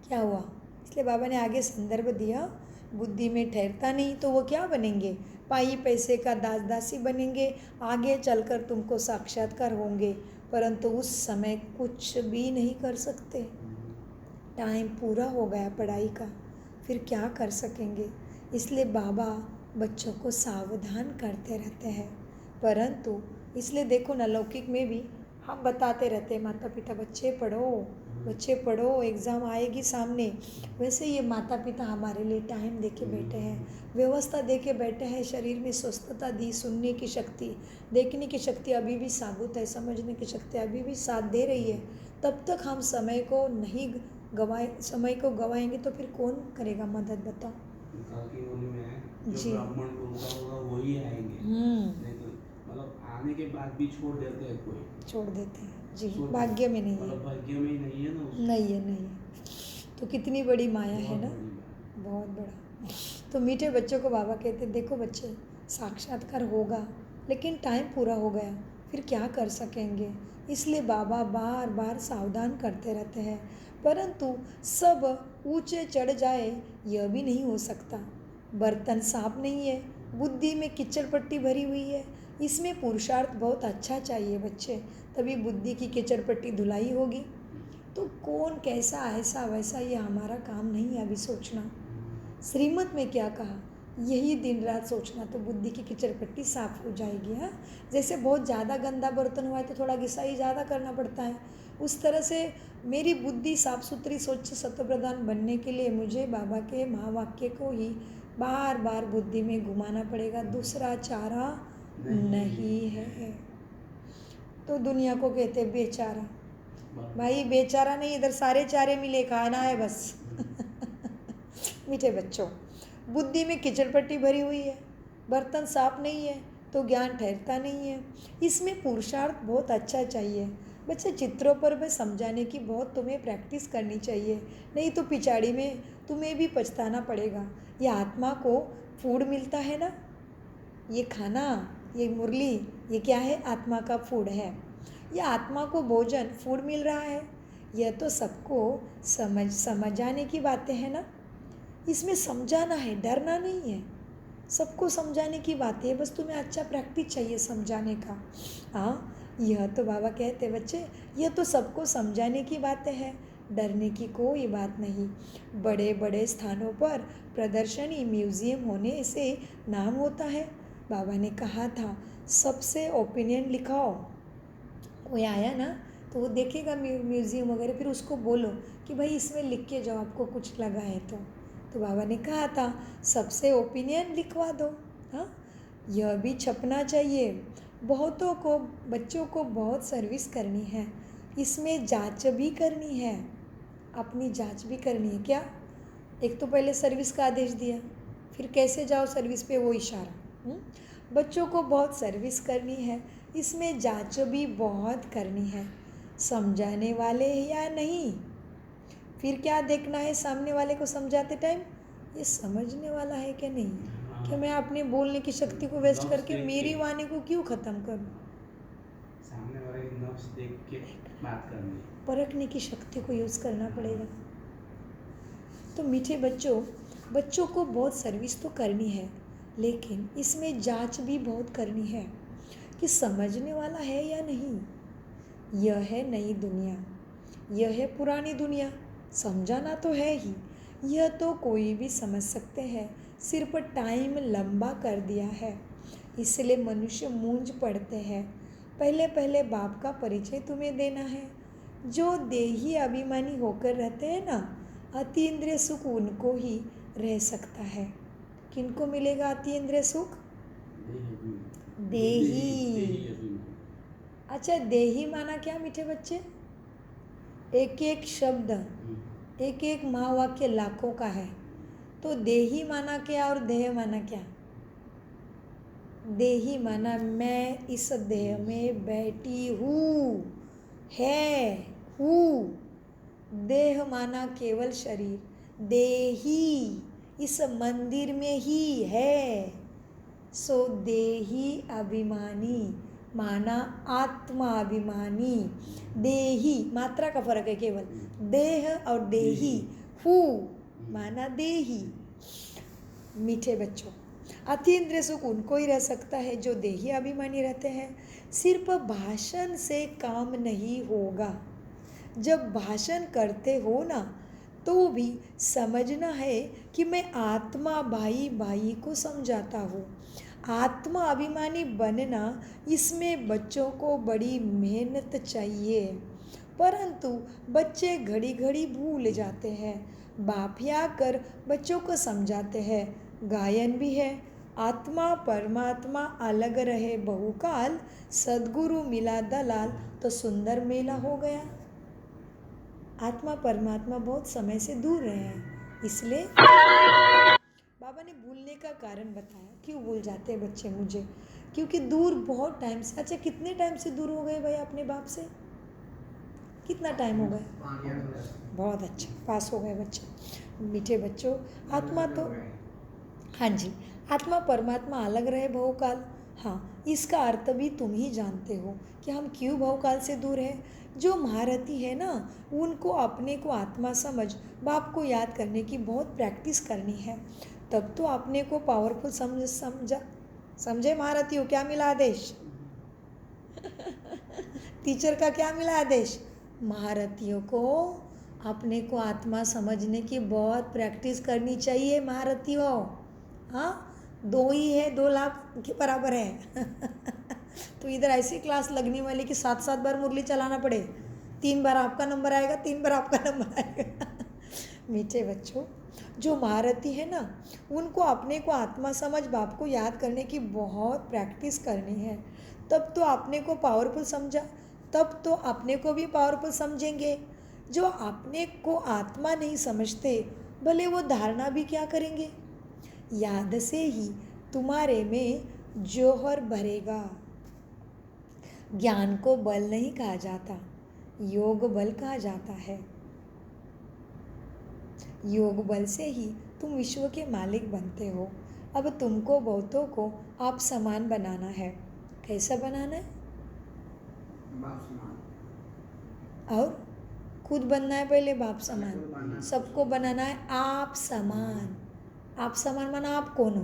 A: क्या हुआ। इसलिए बाबा ने आगे संदर्भ दिया, बुद्धि में ठहरता नहीं तो वो क्या बनेंगे? पाई पैसे का दास दासी बनेंगे, आगे चलकर तुमको साक्षात्कार होंगे, परंतु उस समय कुछ भी नहीं कर सकते। टाइम पूरा हो गया पढ़ाई का, फिर क्या कर सकेंगे। इसलिए बाबा बच्चों को सावधान करते रहते हैं, परंतु इसलिए देखो ना, लौकिक में भी हम बताते रहते हैं माता पिता बच्चे पढ़ो, एग्ज़ाम आएगी सामने। वैसे ये माता पिता हमारे लिए टाइम दे के बैठे हैं, व्यवस्था दे के बैठे हैं, शरीर में स्वस्थता दी, सुनने की शक्ति, देखने की शक्ति अभी भी साबुत है, समझने की शक्ति अभी भी साथ दे रही है। तब तक हम समय को गवाएंगे तो फिर कौन करेगा मदद, बताओ।
B: कल की होली में जो
A: जी।
B: ब्राह्मण गुरुगा होगा वही आएंगे, नहीं तो मतलब आने के बाद भी छोड़ देते हैं, कोई
A: छोड़ देते हैं जी,
B: छोड़
A: भाग्य में नहीं है,
B: मतलब भाग्य में ही नहीं है ना उसको।
A: नहीं है तो कितनी बड़ी माया है ना,
B: बहुत बड़ी
A: बहुत बड़ा। तो मीठे बच्चों को बाबा कहते देखो बच्चे, साक्षात्कार होगा, लेकिन टाइम पूरा हो गया, फिर क्या कर सकेंगे। इसलिए बाबा बार बार सावधान करते रहते हैं, परंतु सब ऊंचे चढ़ जाए यह भी नहीं हो सकता। बर्तन साफ नहीं है, बुद्धि में कीचड़ पट्टी भरी हुई है, इसमें पुरुषार्थ बहुत अच्छा चाहिए बच्चे, तभी बुद्धि की कीचड़ पट्टी धुलाई होगी। तो कौन कैसा ऐसा वैसा, ये हमारा काम नहीं है अभी सोचना। श्रीमत में क्या कहा, यही दिन रात सोचना, तो बुद्धि की कीचड़ पट्टी साफ हो जाएगी। हाँ, जैसे बहुत ज़्यादा गंदा बर्तन हुआ है तो थोड़ा घिसाई ज़्यादा करना पड़ता है, उस तरह से मेरी बुद्धि साफ सुथरी स्वच्छ सत्वप्रधान बनने के लिए मुझे बाबा के महावाक्य को ही बार बार बुद्धि में घुमाना पड़ेगा, दूसरा चारा नहीं है। तो दुनिया को कहते बेचारा, भाई बेचारा नहीं, इधर सारे चारे मिले, खाना है बस। मीठे बच्चों, बुद्धि में कीचड़ पट्टी भरी हुई है, बर्तन साफ नहीं है तो ज्ञान ठहरता नहीं है। इसमें पुरुषार्थ बहुत अच्छा चाहिए बच्चे, चित्रों पर भी समझाने की बहुत तुम्हें प्रैक्टिस करनी चाहिए, नहीं तो पिछाड़ी में तुम्हें भी पछताना पड़ेगा। ये आत्मा को फूड मिलता है ना, ये खाना, ये मुरली, ये क्या है? आत्मा का फूड है। या आत्मा को भोजन फूड मिल रहा है, यह तो सबको समझ आने की बातें हैं ना। इसमें समझाना है, डरना नहीं है। सबको समझाने की बात है, बस तुम्हें अच्छा प्रैक्टिस चाहिए समझाने का। हाँ, यह तो बाबा कहते बच्चे, यह तो सबको समझाने की बातें हैं, डरने की कोई बात नहीं। बड़े बड़े स्थानों पर प्रदर्शनी म्यूज़ियम होने से नाम होता है। बाबा ने कहा था सबसे ओपिनियन लिखाओ। कोई आया ना तो वो देखेगा म्यूज़ियम वगैरह, फिर उसको बोलो कि भाई इसमें लिख के जाओ, आपको कुछ लगा है तो बाबा ने कहा था सबसे ओपिनियन लिखवा दो। हाँ, यह भी छपना चाहिए। बहुतों को, बच्चों को बहुत सर्विस करनी है, इसमें जांच भी करनी है, अपनी जांच भी करनी है। क्या? एक तो पहले सर्विस का आदेश दिया, फिर कैसे जाओ सर्विस पे वो इशारा। बच्चों को बहुत सर्विस करनी है, इसमें जांच भी बहुत करनी है, समझाने वाले हैं या नहीं। फिर क्या देखना है सामने वाले को समझाते टाइम, ये समझने वाला है कि नहीं, कि मैं अपने बोलने की शक्ति को वेस्ट करके मेरी वाणी को क्यों ख़त्म करूं।
B: सामने वाले की नफ्स देख के बात करनी,
A: परखने की शक्ति को यूज़ करना पड़ेगा। तो मीठे बच्चों को बहुत सर्विस तो करनी है, लेकिन इसमें जांच भी बहुत करनी है कि समझने वाला है या नहीं। यह है नई दुनिया, यह है पुरानी दुनिया, समझाना तो है ही, यह तो कोई भी समझ सकते हैं, सिर्फ टाइम लंबा कर दिया है, इसलिए मनुष्य मूंझ पड़ते हैं। पहले पहले बाप का परिचय तुम्हें देना है। जो देही अभिमानी होकर रहते हैं ना, अतीन्द्रिय सुख उनको ही रह सकता है। किनको मिलेगा अतीन्द्रिय सुख? देही। अच्छा, देही माना क्या मीठे बच्चे? एक एक शब्द, एक एक महावाक्य लाखों का है। तो देही माना क्या और देह माना क्या? देही माना मैं इस देह में बैठी हूँ, हूँ। देह माना केवल शरीर, देही इस मंदिर में ही है। सो देही अभिमानी माना आत्मा अभिमानी। देही मात्रा का फर्क है केवल, देह और देही। हूँ माना देही। मीठे बच्चों, अतीन्द्रिय सुख उनको ही रह सकता है जो देही अभिमानी रहते हैं। सिर्फ भाषण से काम नहीं होगा। जब भाषण करते हो ना, तो भी समझना है कि मैं आत्मा भाई भाई को समझाता हूँ। आत्मा अभिमानी बनना, इसमें बच्चों को बड़ी मेहनत चाहिए, परंतु बच्चे घड़ी घड़ी भूल जाते हैं। बाप ही आकर बच्चों को समझाते हैं। गायन भी है, आत्मा परमात्मा अलग रहे बहुकाल, सद्गुरु मिला दलाल तो सुंदर मेला हो गया। आत्मा परमात्मा बहुत समय से दूर रहे हैं, इसलिए बाबा ने भूलने का कारण बताया। क्यों भूल जाते हैं बच्चे मुझे? क्योंकि दूर बहुत टाइम से। अच्छा, कितने टाइम से दूर हो गए भाई अपने बाप से? कितना टाइम हो गया? बहुत अच्छा, पास हो गए बच्चे। मीठे बच्चों, आत्मा तो, हाँ जी, आत्मा परमात्मा अलग रहे बहुकाल। हाँ, इसका अर्थ भी तुम ही जानते हो कि हम क्यों बहुकाल से दूर हैं। जो महारथी है ना, उनको अपने को आत्मा समझ बाप को याद करने की बहुत प्रैक्टिस करनी है, तब तो अपने को पावरफुल समझे महारथी हो। क्या मिला आदेश? टीचर का क्या मिला आदेश? महारथियों को अपने को आत्मा समझने की बहुत प्रैक्टिस करनी चाहिए महारथियों। हाँ, 2 ही है, 2 लाख के बराबर है। तो इधर ऐसी क्लास लगने वाली कि 7-7 बार मुरली चलाना पड़े, 3 बार आपका नंबर आएगा, 3 बार आपका नंबर आएगा। मीठे बच्चों, जो महारथी है ना, उनको अपने को आत्मा समझ बाप को याद करने की बहुत प्रैक्टिस करनी है, तब तो अपने को पावरफुल समझा, तब तो अपने को भी पावरफुल समझेंगे। जो अपने को आत्मा नहीं समझते, भले वो धारणा भी क्या करेंगे। याद से ही तुम्हारे में जौहर भरेगा। ज्ञान को बल नहीं कहा जाता, योग बल कहा जाता है। योग बल से ही तुम विश्व के मालिक बनते हो। अब तुमको बहुतों को आप समान बनाना है। कैसा बनाना है?
B: बाप समान।
A: और खुद बनना है पहले बाप समान, सबको बनाना है आप समान। आप समान माना आप कौन हो?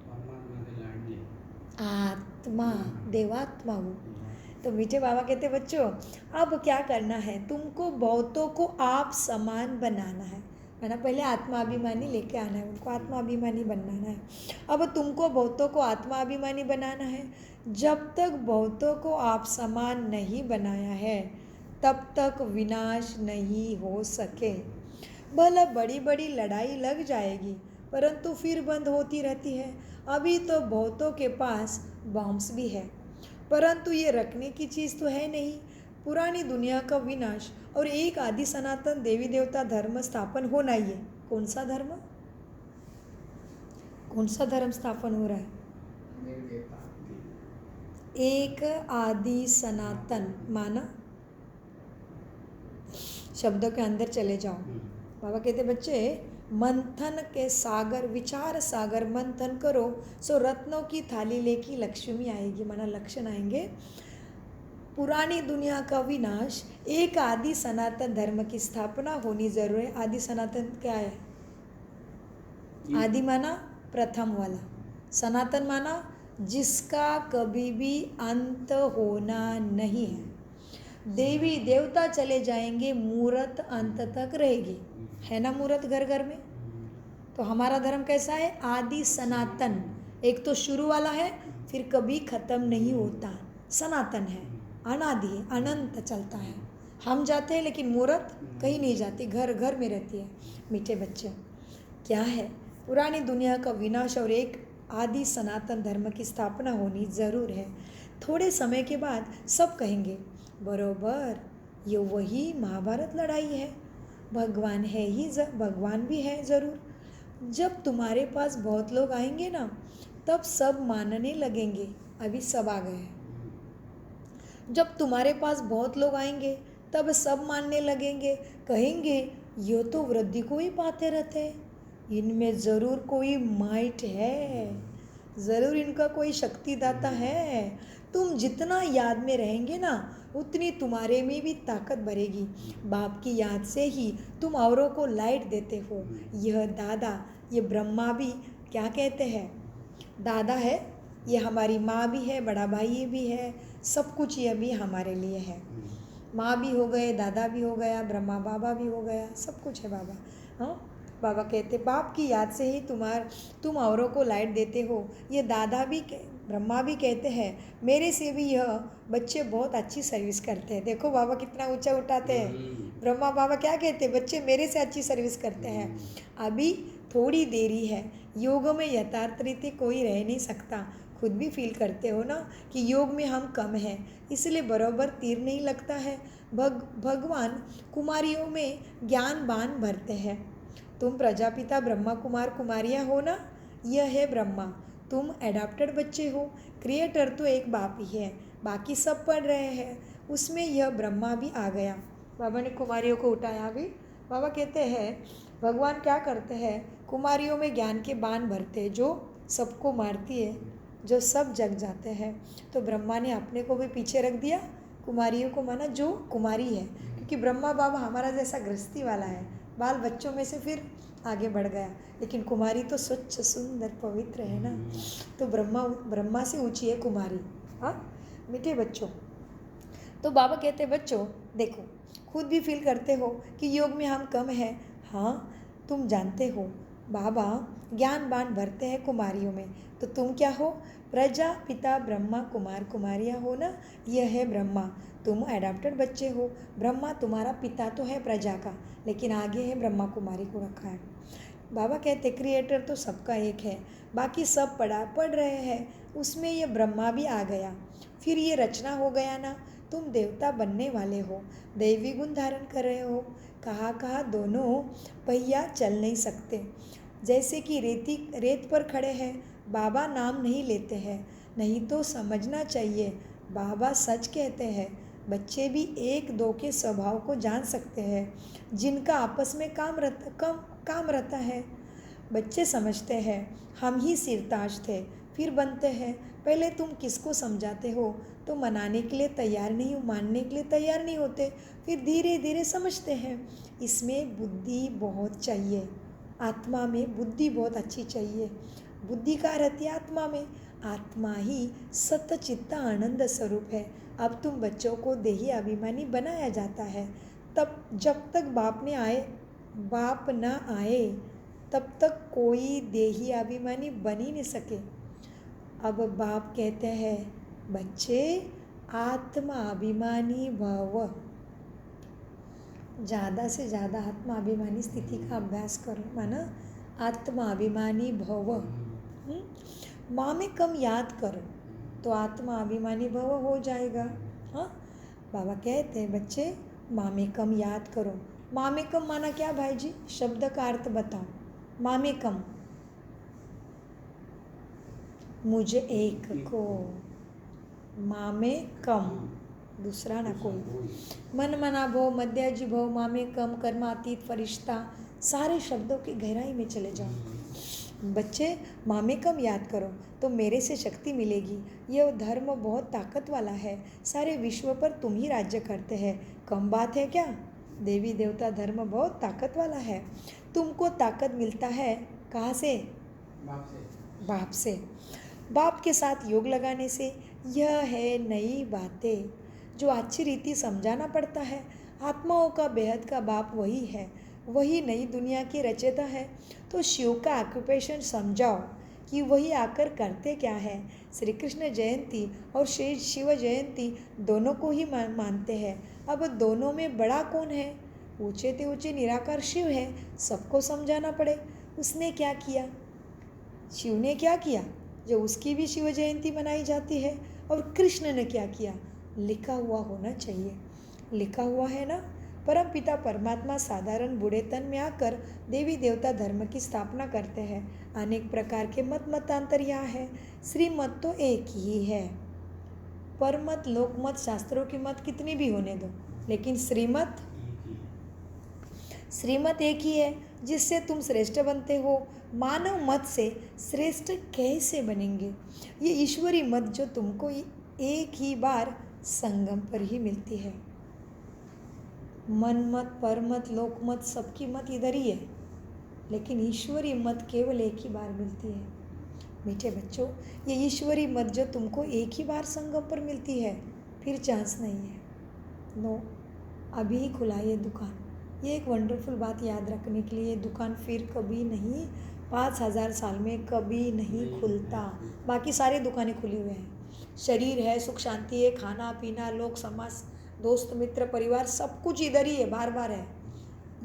B: परमात्मा के लाडले।
A: आत्मा, देवात्मा हो। तो मीठे बाबा कहते बच्चों अब क्या करना है, तुमको बहुतों को आप समान बनाना है ना। पहले आत्माभिमानी लेके आना है, उनको आत्माभिमानी बनाना है। अब तुमको बहुतों को आत्माभिमानी बनाना है। जब तक बहुतों को आप समान नहीं बनाया है तब तक विनाश नहीं हो सके। भला बड़ी बड़ी लड़ाई लग जाएगी परंतु फिर बंद होती रहती है। अभी तो बहुतों के पास बॉम्ब्स भी है परंतु ये रखने की चीज़ तो है नहीं। पुरानी दुनिया का विनाश और एक आदि सनातन देवी देवता धर्म स्थापन होना ही है। कौन सा धर्म? कौन सा धर्म स्थापन हो रहा है?
B: देवी देवता।
A: एक आदि सनातन माना, शब्दों के अंदर चले जाओ। बाबा कहते बच्चे मंथन के सागर, विचार सागर मंथन करो सो रत्नों की थाली लेके लक्ष्मी आएगी, माना लक्षण आएंगे। पुरानी दुनिया का विनाश, एक आदि सनातन धर्म की स्थापना होनी जरूर है। आदि सनातन क्या है? आदि माना प्रथम वाला, सनातन माना जिसका कभी भी अंत होना नहीं है। देवी देवता चले जाएंगे, मूर्त अंत तक रहेगी, है ना। मूर्त घर घर में। तो हमारा धर्म कैसा है? आदि सनातन। एक तो शुरू वाला है फिर कभी खत्म नहीं होता, सनातन है, अनादि है, अनंत चलता है। हम जाते हैं लेकिन मूर्त कहीं नहीं जाती, घर घर में रहती है। मीठे बच्चे क्या है? पुरानी दुनिया का विनाश और एक आदि सनातन धर्म की स्थापना होनी ज़रूर है। थोड़े समय के बाद सब कहेंगे बरोबर ये वही महाभारत लड़ाई है, भगवान है ही, भगवान भी है ज़रूर। जब तुम्हारे पास बहुत लोग आएंगे ना तब सब मानने लगेंगे। अभी सब आ गए हैं। जब तुम्हारे पास बहुत लोग आएंगे तब सब मानने लगेंगे, कहेंगे ये तो वृद्धि को ही पाते रहते हैं, इनमें ज़रूर कोई माइट है, ज़रूर इनका कोई शक्तिदाता है। तुम जितना याद में रहेंगे ना उतनी तुम्हारे में भी ताकत बढ़ेगी। बाप की याद से ही तुम औरों को लाइट देते हो। यह दादा, ये ब्रह्मा भी क्या कहते हैं? दादा है, ये हमारी माँ भी है, बड़ा भाई भी है, सब कुछ ये भी हमारे लिए है। माँ भी हो गए, दादा भी हो गया, ब्रह्मा बाबा भी हो गया, सब कुछ है बाबा। हाँ, बाबा कहते बाप की याद से ही तुम औरों को लाइट देते हो। ये दादा भी ब्रह्मा भी कहते हैं मेरे से भी यह बच्चे बहुत अच्छी सर्विस करते हैं। देखो बाबा कितना ऊंचा उठाते हैं। ब्रह्मा बाबा क्या कहते हैं? बच्चे मेरे से अच्छी सर्विस करते हैं। अभी थोड़ी देरी है, योग में यथार्थ रीति कोई रह नहीं सकता। खुद भी फील करते हो ना कि योग में हम कम हैं, इसलिए बराबर तीर नहीं लगता है। भगवान कुमारियों में ज्ञान बाण भरते हैं। तुम प्रजापिता ब्रह्मा कुमार कुमारियाँ हो ना, यह है ब्रह्मा, तुम एडाप्टेड बच्चे हो। क्रिएटर तो एक बाप ही है, बाकी सब पढ़ रहे हैं, उसमें यह ब्रह्मा भी आ गया। बाबा ने कुमारियों को उठाया। भी बाबा कहते हैं भगवान क्या करते हैं? कुमारियों में ज्ञान के बाण भरते जो सबको मारती है, जो सब जग जाते हैं। तो ब्रह्मा ने अपने को भी पीछे रख दिया, कुमारियों को माना जो कुमारी है, क्योंकि ब्रह्मा बाबा हमारा जैसा गृहस्थी वाला है, बाल बच्चों में से फिर आगे बढ़ गया, लेकिन कुमारी तो स्वच्छ सुंदर पवित्र है ना। तो ब्रह्मा से ऊंची है कुमारी। हाँ मीठे बच्चों, तो बाबा कहते बच्चों देखो खुद भी फील करते हो कि योग में हम कम हैं। हाँ तुम जानते हो बाबा ज्ञान बाण भरते हैं कुमारियों में, तो तुम क्या हो? प्रजा पिता ब्रह्मा कुमार कुमारियाँ हो ना, यह है ब्रह्मा, तुम एडाप्टेड बच्चे हो। ब्रह्मा तुम्हारा पिता तो है प्रजा का, लेकिन आगे है ब्रह्मा कुमारी को रखा है। बाबा कहते क्रिएटर तो सबका एक है, बाकी सब पढ़ रहे हैं, उसमें ये ब्रह्मा भी आ गया, फिर ये रचना हो गया ना। तुम देवता बनने वाले हो, दैवी गुण धारण कर रहे हो। कहाँ दोनों पहिया चल नहीं सकते, जैसे कि रेत पर खड़े हैं, बाबा नाम नहीं लेते हैं। नहीं तो समझना चाहिए बाबा सच कहते हैं। बच्चे भी एक दो के स्वभाव को जान सकते हैं, जिनका आपस में काम रहता है। बच्चे समझते हैं हम ही सिरताज थे, फिर बनते हैं। पहले तुम किसको समझाते हो? तो मनाने के लिए तैयार नहीं, मानने के लिए तैयार नहीं होते, फिर धीरे धीरे समझते हैं। इसमें बुद्धि बहुत चाहिए, आत्मा में बुद्धि बहुत अच्छी चाहिए। बुद्धि कहाँ रहती है? आत्मा में। आत्मा ही सत चित्त आनंद स्वरूप है। अब तुम बच्चों को देही अभिमानी बनाया जाता है, तब जब तक बाप न आए तब तक कोई देही अभिमानी बन ही नहीं सके। अब बाप कहते हैं, बच्चे आत्मा अभिमानी भव, ज़्यादा से ज़्यादा आत्मा अभिमानी स्थिति का अभ्यास करो, माना आत्मा अभिमानी भव। माँ में कम याद करो तो आत्मा अभिमानी भव हो जाएगा। हाँ, बाबा कहते हैं बच्चे माँ में कम याद करो। माँ में कम माना क्या भाई जी? शब्द का अर्थ बताओ। माँ में कम, मुझे एक को, माँ में कम, दूसरा ना कोई। मन मना भव, मध्याजी भव, माँ में कम, कर्मातीत, फरिश्ता, सारे शब्दों की गहराई में चले जाओ। बच्चे माँ में कम याद करो तो मेरे से शक्ति मिलेगी। यह धर्म बहुत ताकत वाला है, सारे विश्व पर तुम ही राज्य करते हैं। कम बात है क्या? देवी देवता धर्म बहुत ताकत वाला है। तुमको ताकत मिलता है कहाँ से? बाप से। बाप के साथ योग लगाने से। यह है नई बातें जो अच्छी रीति समझाना पड़ता है। आत्माओं का बेहद का बाप वही है, वही नई दुनिया की रचयिता है। तो शिव का ऑक्यूपेशन समझाओ कि वही आकर करते क्या है। श्री कृष्ण जयंती और शिव जयंती दोनों को ही मानते हैं। अब दोनों में बड़ा कौन है? ऊंचे ते ऊंचे निराकार शिव है, सबको समझाना पड़े। उसने क्या किया? शिव ने क्या किया जो उसकी भी शिव जयंती मनाई जाती है? और कृष्ण ने क्या किया? लिखा हुआ होना चाहिए। लिखा हुआ है ना? परम पिता परमात्मा साधारण बूढ़े तन में आकर देवी देवता धर्म की स्थापना करते हैं। अनेक प्रकार के मतांतर यहाँ है, श्रीमत तो एक ही है। परमत, लोकमत, शास्त्रों की मत कितनी भी होने दो, लेकिन श्रीमत एक ही है जिससे तुम श्रेष्ठ बनते हो। मानव मत से श्रेष्ठ कैसे बनेंगे? ये ईश्वरी मत जो तुमको एक ही बार संगम पर ही मिलती है। मन मत, परमत, लोकमत, सबकी मत इधर ही है, लेकिन ईश्वरी मत केवल एक ही बार मिलती है। मीठे बच्चों, ये ईश्वरी मत जो तुमको एक ही बार संगम पर मिलती है, फिर चांस नहीं है। नो, अभी ही खुला ये दुकान। ये एक वंडरफुल बात याद रखने के लिए, दुकान फिर कभी नहीं, 5000 साल में कभी नहीं खुलता। बाकी सारी दुकानें खुली हुई हैं। शरीर है, सुख शांति है, खाना पीना, लोक समाज, दोस्त मित्र परिवार, सब कुछ इधर ही है, बार बार है।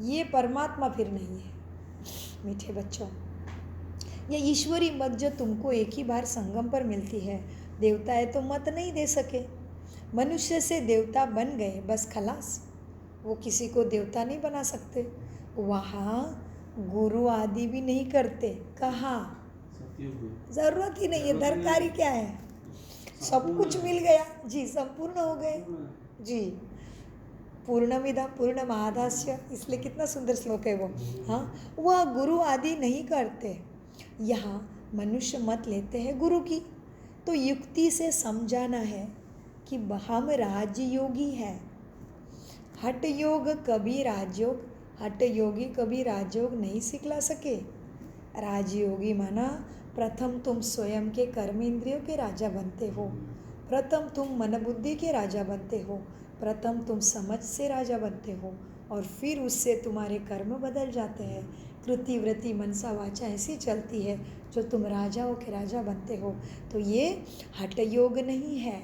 A: ये परमात्मा फिर नहीं है। मीठे बच्चों, ये ईश्वरी मत जो तुमको एक ही बार संगम पर मिलती है। देवता है तो मत नहीं दे सके, मनुष्य से देवता बन गए, बस खलास। वो किसी को देवता नहीं बना सकते। वहाँ गुरु आदि भी नहीं करते। कहाँ? जरूरत ही नहीं है, दरकारी क्या है? सब कुछ मिल गया जी, संपूर्ण हो गए जी। पूर्णमिदं पूर्णमादास्य, इसलिए कितना सुंदर श्लोक है वो। हाँ, वह गुरु आदि नहीं करते। यहाँ मनुष्य मत लेते हैं गुरु की, तो युक्ति से समझाना है कि हम राजयोगी है। हठ योग कभी राजयोग, हठ योगी कभी राजयोग नहीं सिखला सके। राजयोगी माना प्रथम तुम स्वयं के कर्म इंद्रियों के राजा बनते हो, प्रथम तुम मन बुद्धि के राजा बनते हो, प्रथम तुम समझ से राजा बनते हो, और फिर उससे तुम्हारे कर्म बदल जाते हैं। कृति वृत्ति मनसा वाचा ऐसी चलती है जो तुम राजाओं के राजा बनते हो। तो ये हठ योग नहीं है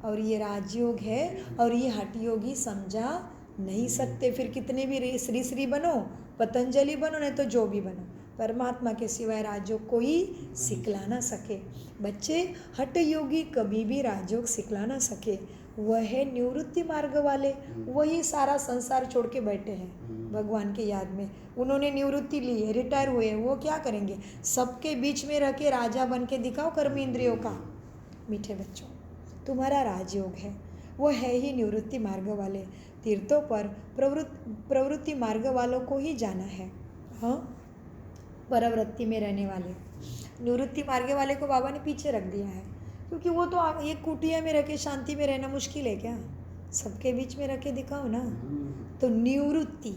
A: और ये राजयोग है, और ये हठ योगी समझा नहीं सकते। फिर कितने भी श्री श्री बनो, पतंजलि बनो, नहीं तो जो भी बनो, परमात्मा के सिवाय राजयोग कोई सिखला ना सके। बच्चे, हठ योगी कभी भी राजयोग सिखला ना सके। वह है निवृत्ति मार्ग वाले, वही सारा संसार छोड़ के बैठे हैं भगवान के याद में। उन्होंने निवृत्ति ली है, रिटायर हुए, वो क्या करेंगे? सबके बीच में रह के राजा बन के दिखाओ कर्म इंद्रियों का। मीठे बच्चों, तुम्हारा राजयोग है, वो है ही निवृत्ति मार्ग वाले। तीर्थों पर प्रवृत्ति मार्ग वालों को ही जाना है। हाँ, परवृत्ति में रहने वाले, निवृत्ति मार्ग वाले को बाबा ने पीछे रख दिया है, क्योंकि वो तो एक कुटिया में रह के शांति में रहना मुश्किल है क्या? सबके बीच में रह के दिखाओ ना। तो निवृत्ति,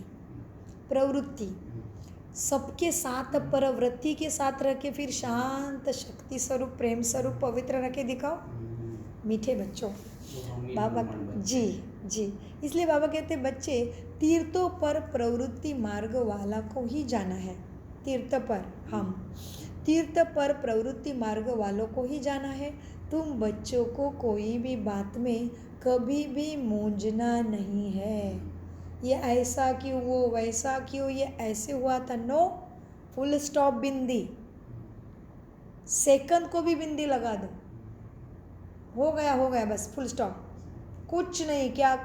A: प्रवृत्ति, सबके साथ प्रवृत्ति के साथ रह के फिर शांत शक्ति स्वरूप प्रेम स्वरूप पवित्र रह के दिखाओ। मीठे बच्चों, बाबा जी, इसलिए बाबा कहते बच्चे तीर्थों पर प्रवृत्ति मार्ग वाला को ही जाना है। तीर्थ पर, हम तीर्थ पर प्रवृत्ति मार्ग वालों को ही जाना है। तुम बच्चों को कोई भी बात में कभी भी मूंझना नहीं है। ये ऐसा क्यों, वो वैसा क्यों, ये ऐसे हुआ था, नो, फुल स्टॉप, बिंदी, सेकंड को भी बिंदी लगा दो, हो गया बस, फुल स्टॉप, कुछ नहीं। क्या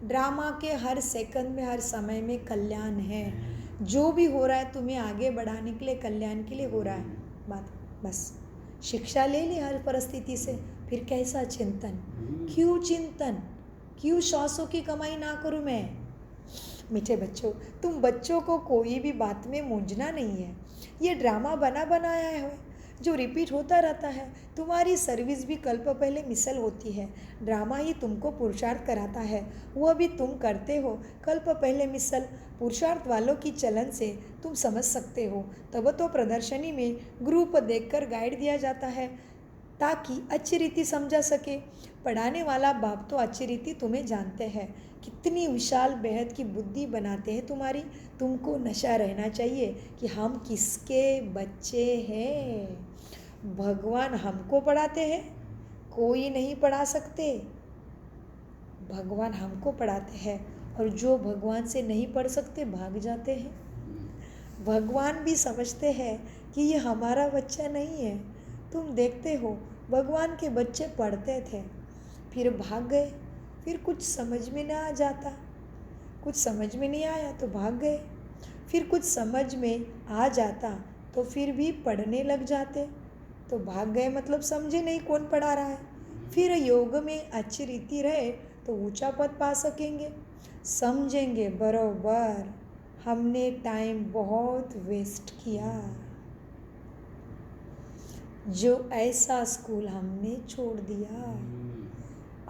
A: ड्रामा के हर सेकंड में, हर समय में कल्याण है। जो भी हो रहा है तुम्हें आगे बढ़ाने के लिए, कल्याण के लिए हो रहा है। बात बस शिक्षा ले ली हर परिस्थिति से, फिर कैसा चिंतन, क्यों चिंतन, क्यों श्वासों की कमाई ना करूं मैं। मीठे बच्चों, तुम बच्चों को कोई भी बात में मूंझना नहीं है। ये ड्रामा बनाया है जो रिपीट होता रहता है। तुम्हारी सर्विस भी कल्प पहले मिसल होती है। ड्रामा ही तुमको पुरुषार्थ कराता है, वह भी तुम करते हो। कल्प पहले मिसल पुरुषार्थ वालों की चलन से तुम समझ सकते हो। तब तो प्रदर्शनी में ग्रुप देखकर गाइड दिया जाता है ताकि अच्छी रीति समझा सके। पढ़ाने वाला बाप तो अच्छी रीति तुम्हें जानते हैं, कितनी विशाल बेहद की बुद्धि बनाते हैं तुम्हारी। तुमको नशा रहना चाहिए कि हम किसके बच्चे हैं। भगवान हमको पढ़ाते हैं, कोई नहीं पढ़ा सकते। भगवान हमको पढ़ाते हैं, और जो भगवान से नहीं पढ़ सकते भाग जाते हैं। भगवान भी समझते हैं कि ये हमारा बच्चा नहीं है। तुम देखते हो भगवान के बच्चे पढ़ते थे, फिर भाग गए, फिर कुछ समझ में ना आ जाता, कुछ समझ में नहीं आया तो भाग गए, फिर कुछ समझ में आ जाता तो फिर भी पढ़ने लग जाते। तो भाग गए मतलब समझे नहीं कौन पढ़ा रहा है। फिर योग में अच्छी रीति रहे तो ऊंचा पद पा सकेंगे। समझेंगे बरोबर हमने टाइम बहुत वेस्ट किया, जो ऐसा स्कूल हमने छोड़ दिया।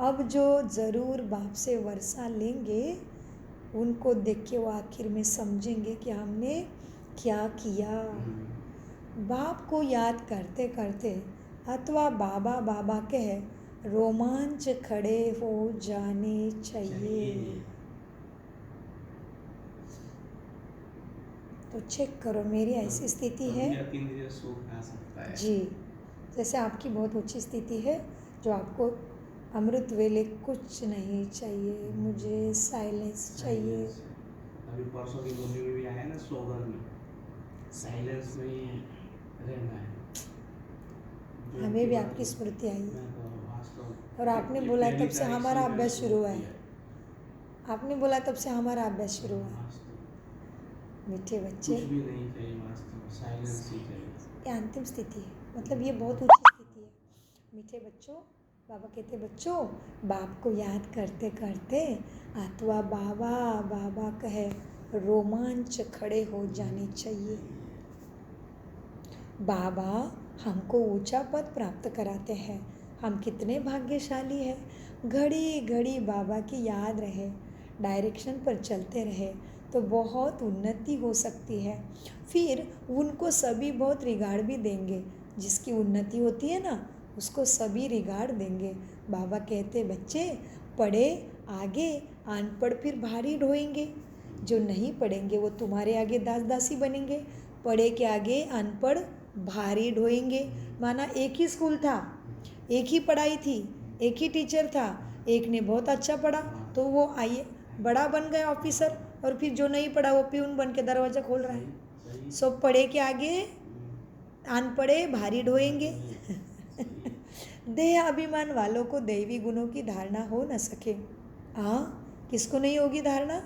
A: अब जो ज़रूर बाप से वर्षा लेंगे उनको देख के वो आखिर में समझेंगे कि हमने क्या किया। बाप को याद करते करते अथवा बाबा बाबा कह रोमांच खड़े हो जाने चाहिए। तो चेक करो मेरी ऐसी स्थिति है जी, जैसे आपकी बहुत ऊंची स्थिति है जो आपको अमृत वेले कुछ नहीं चाहिए, मुझे साइलेंस चाहिए।
B: अभी परसों की बोली में भी आया ना स्लोगन में, साइलेंस में ही रहना है।
A: हमें भी आपकी स्मृति आई है, और आपने बोला तब से हमारा अभ्यास शुरू हुआ है। आपने बोला तब से हमारा अभ्यास शुरू हुआ है। मीठे बच्चे,
B: कुछ भी नहीं चाहिए, वास्तव साइलेंस ही चाहिए।
A: ये अंतिम स्थिति है, मतलब ये बहुत ऊंची स्थिति है। मीठे बच्चों, बाबा कहते बच्चों बाप को याद करते करते अथवा बाबा बाबा कहे रोमांच खड़े हो जाने चाहिए। बाबा हमको ऊंचा पद प्राप्त कराते हैं। हम कितने भाग्यशाली हैं। घड़ी घड़ी बाबा की याद रहे, डायरेक्शन पर चलते रहे तो बहुत उन्नति हो सकती है। फिर उनको सभी बहुत रिगार्ड भी देंगे। जिसकी उन्नति होती है ना उसको सभी रिगार्ड देंगे। बाबा कहते बच्चे पढ़े आगे, अनपढ़ फिर भारी ढोएंगे। जो नहीं पढ़ेंगे वो तुम्हारे आगे दास दासी बनेंगे। पढ़े के आगे अनपढ़ भारी ढोएंगे। माना एक ही स्कूल था, एक ही पढ़ाई थी, एक ही टीचर था, एक ने बहुत अच्छा पढ़ा तो वो आइए बड़ा बन गया ऑफिसर, और फिर जो नहीं पढ़ा वो प्यून बन के दरवाज़ा खोल रहा है। सब पढ़े के आगे अनपढ़े भारी ढोएंगे। देह अभिमान वालों को दैवी गुणों की धारणा हो न सके। हाँ, किसको नहीं होगी धारणा?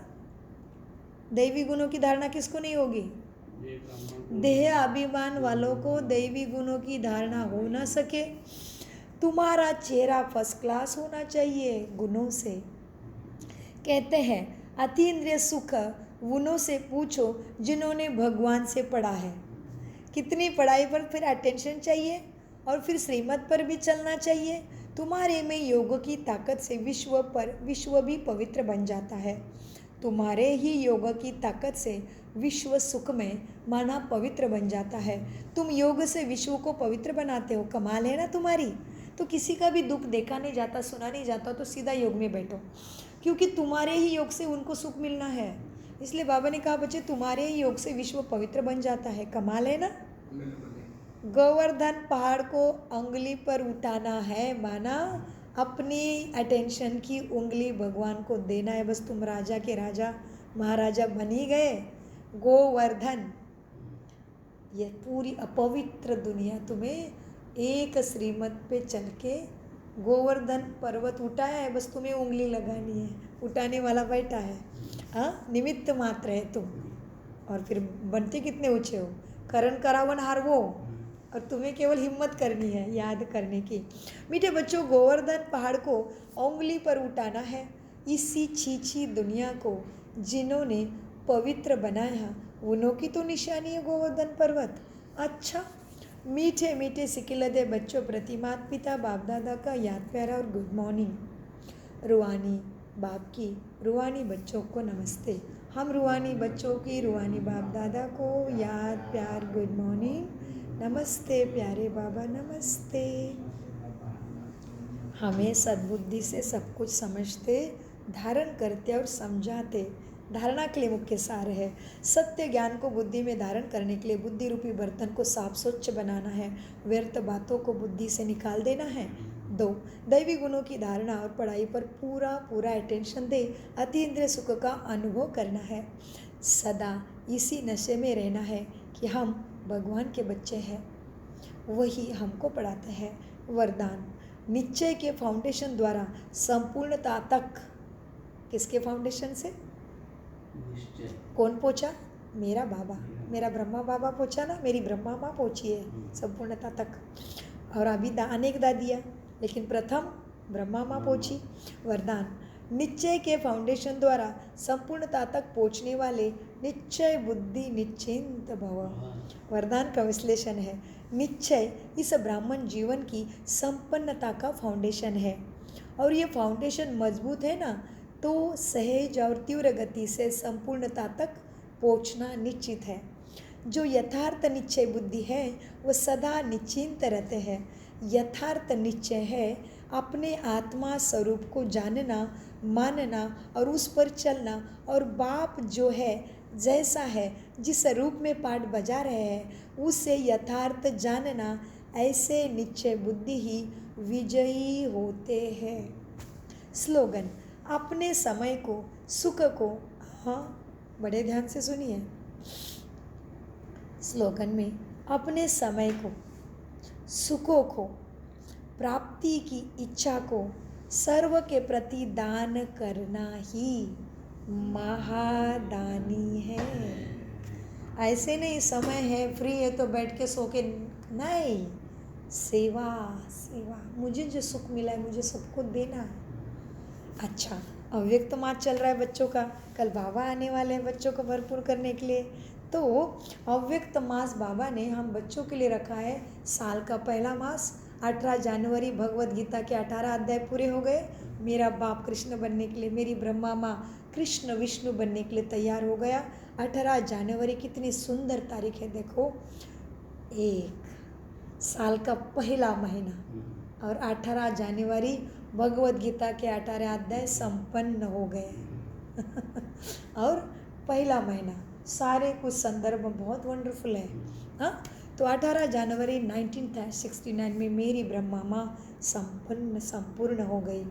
A: दैवी गुणों की धारणा किसको नहीं होगी? देह अभिमान वालों को दैवी गुणों की धारणा हो न सके। तुम्हारा चेहरा फर्स्ट क्लास होना चाहिए गुणों से। कहते हैं अतीन्द्रिय सुख उन्हों से पूछो जिन्होंने भगवान से पढ़ा है। कितनी पढ़ाई पर फिर अटेंशन चाहिए और फिर श्रीमत पर भी चलना चाहिए। तुम्हारे में योग की ताकत से विश्व भी पवित्र बन जाता है। तुम्हारे ही योग की ताकत से विश्व सुखमय माना पवित्र बन जाता है। तुम योग से विश्व को पवित्र बनाते हो, कमाल है ना तुम्हारी। तो किसी का भी दुख देखा नहीं जाता, सुना नहीं जाता, तो सीधा योग में बैठो, क्योंकि तुम्हारे ही योग से उनको सुख मिलना है। इसलिए बाबा ने कहा बच्चे तुम्हारे ही योग से विश्व पवित्र बन जाता है, कमाल है ना। गोवर्धन पहाड़ को उंगली पर उठाना है माना अपनी अटेंशन की उंगली भगवान को देना है। बस तुम राजा के राजा महाराजा बन ही गए। गोवर्धन, ये पूरी अपवित्र दुनिया तुम्हें एक श्रीमत पे चल के गोवर्धन पर्वत उठाया है, बस तुम्हें उंगली लगानी है, उठाने वाला बैठा है। हाँ, निमित्त मात्र है तुम। और फिर बनते कितने ऊंचे हो, करण करावन हार वो, और तुम्हें केवल हिम्मत करनी है याद करने की। मीठे बच्चों, गोवर्धन पहाड़ को उंगली पर उठाना है। इसी छीछी दुनिया को जिन्होंने पवित्र बनाया उन्हों की तो निशानी है गोवर्धन पर्वत। अच्छा, मीठे मीठे सिकिलदे बच्चों प्रति माता पिता बाप दादा का याद प्यारा और गुड मॉर्निंग। रूहानी बाप की रूहानी बच्चों को नमस्ते। हम रूहानी बच्चों की रूहानी बाप दादा को याद प्यार गुड मॉर्निंग, नमस्ते प्यारे बाबा नमस्ते। हमें सद्बुद्धि से सब कुछ समझते, धारण करते और समझाते। धारणा के लिए मुख्य सार है सत्य ज्ञान को बुद्धि में धारण करने के लिए बुद्धि रूपी बर्तन को साफ स्वच्छ बनाना है, व्यर्थ बातों को बुद्धि से निकाल देना है। 2, दैवी गुणों की धारणा और पढ़ाई पर पूरा अटेंशन दे अतीन्द्रिय सुख का अनुभव करना है। सदा इसी नशे में रहना है कि हम भगवान के बच्चे हैं, वही हमको पढ़ाते हैं। वरदान, निश्चय के फाउंडेशन द्वारा संपूर्णता तक। किसके फाउंडेशन से? कौन पहुँचा? मेरा बाबा, मेरा ब्रह्मा बाबा पहुँचा ना, मेरी ब्रह्मा माँ पहुँची है संपूर्णता तक। और अभी अनेकदा दिया, लेकिन प्रथम ब्रह्मा माँ पहुँची। वरदान, निश्चय के फाउंडेशन द्वारा संपूर्णता तक पहुँचने वाले निश्चय बुद्धि निश्चिंत भव। वरदान का विश्लेषण है, निश्चय इस ब्राह्मण जीवन की संपन्नता का फाउंडेशन है, और ये फाउंडेशन मजबूत है ना, तो सहज और तीव्र गति से संपूर्णता तक पहुँचना निश्चित है। जो यथार्थ निश्चय बुद्धि है वो सदा निश्चिंत रहते हैं। यथार्थ निश्चय है अपने आत्मा स्वरूप को जानना, मानना और उस पर चलना, और बाप जो है जैसा है, जिस रूप में पाठ बजा रहे हैं उसे यथार्थ जानना। ऐसे निश्चय बुद्धि ही विजयी होते हैं। स्लोगन, अपने समय को, सुख को, हाँ बड़े ध्यान से सुनिए। स्लोगन में अपने समय को, सुखों को, प्राप्ति की इच्छा को सर्व के प्रति दान करना ही महादानी है। ऐसे नहीं समय है फ्री है तो बैठ के सो के, नहीं, सेवा सेवा। मुझे जो सुख मिला है मुझे सबको देना है। अच्छा, अव्यक्त मास चल रहा है बच्चों का, कल बाबा आने वाले हैं बच्चों को भरपूर करने के लिए। तो अव्यक्त मास बाबा ने हम बच्चों के लिए रखा है। साल का पहला मास 18 जनवरी भगवद गीता के 18 अध्याय पूरे हो गए। मेरा बाप कृष्ण बनने के लिए, मेरी ब्रह्मा माँ कृष्ण विष्णु बनने के लिए तैयार हो गया। 18 जनवरी कितनी सुंदर तारीख है देखो, एक साल का पहला महीना, और 18 जनवरी भगवद गीता के 18 अध्याय संपन्न हो गए। और पहला महीना सारे कुछ संदर्भ बहुत वंडरफुल है। हाँ, तो 18 जनवरी 1969 में मेरी ब्रह्मा माँ संपूर्ण हो गई।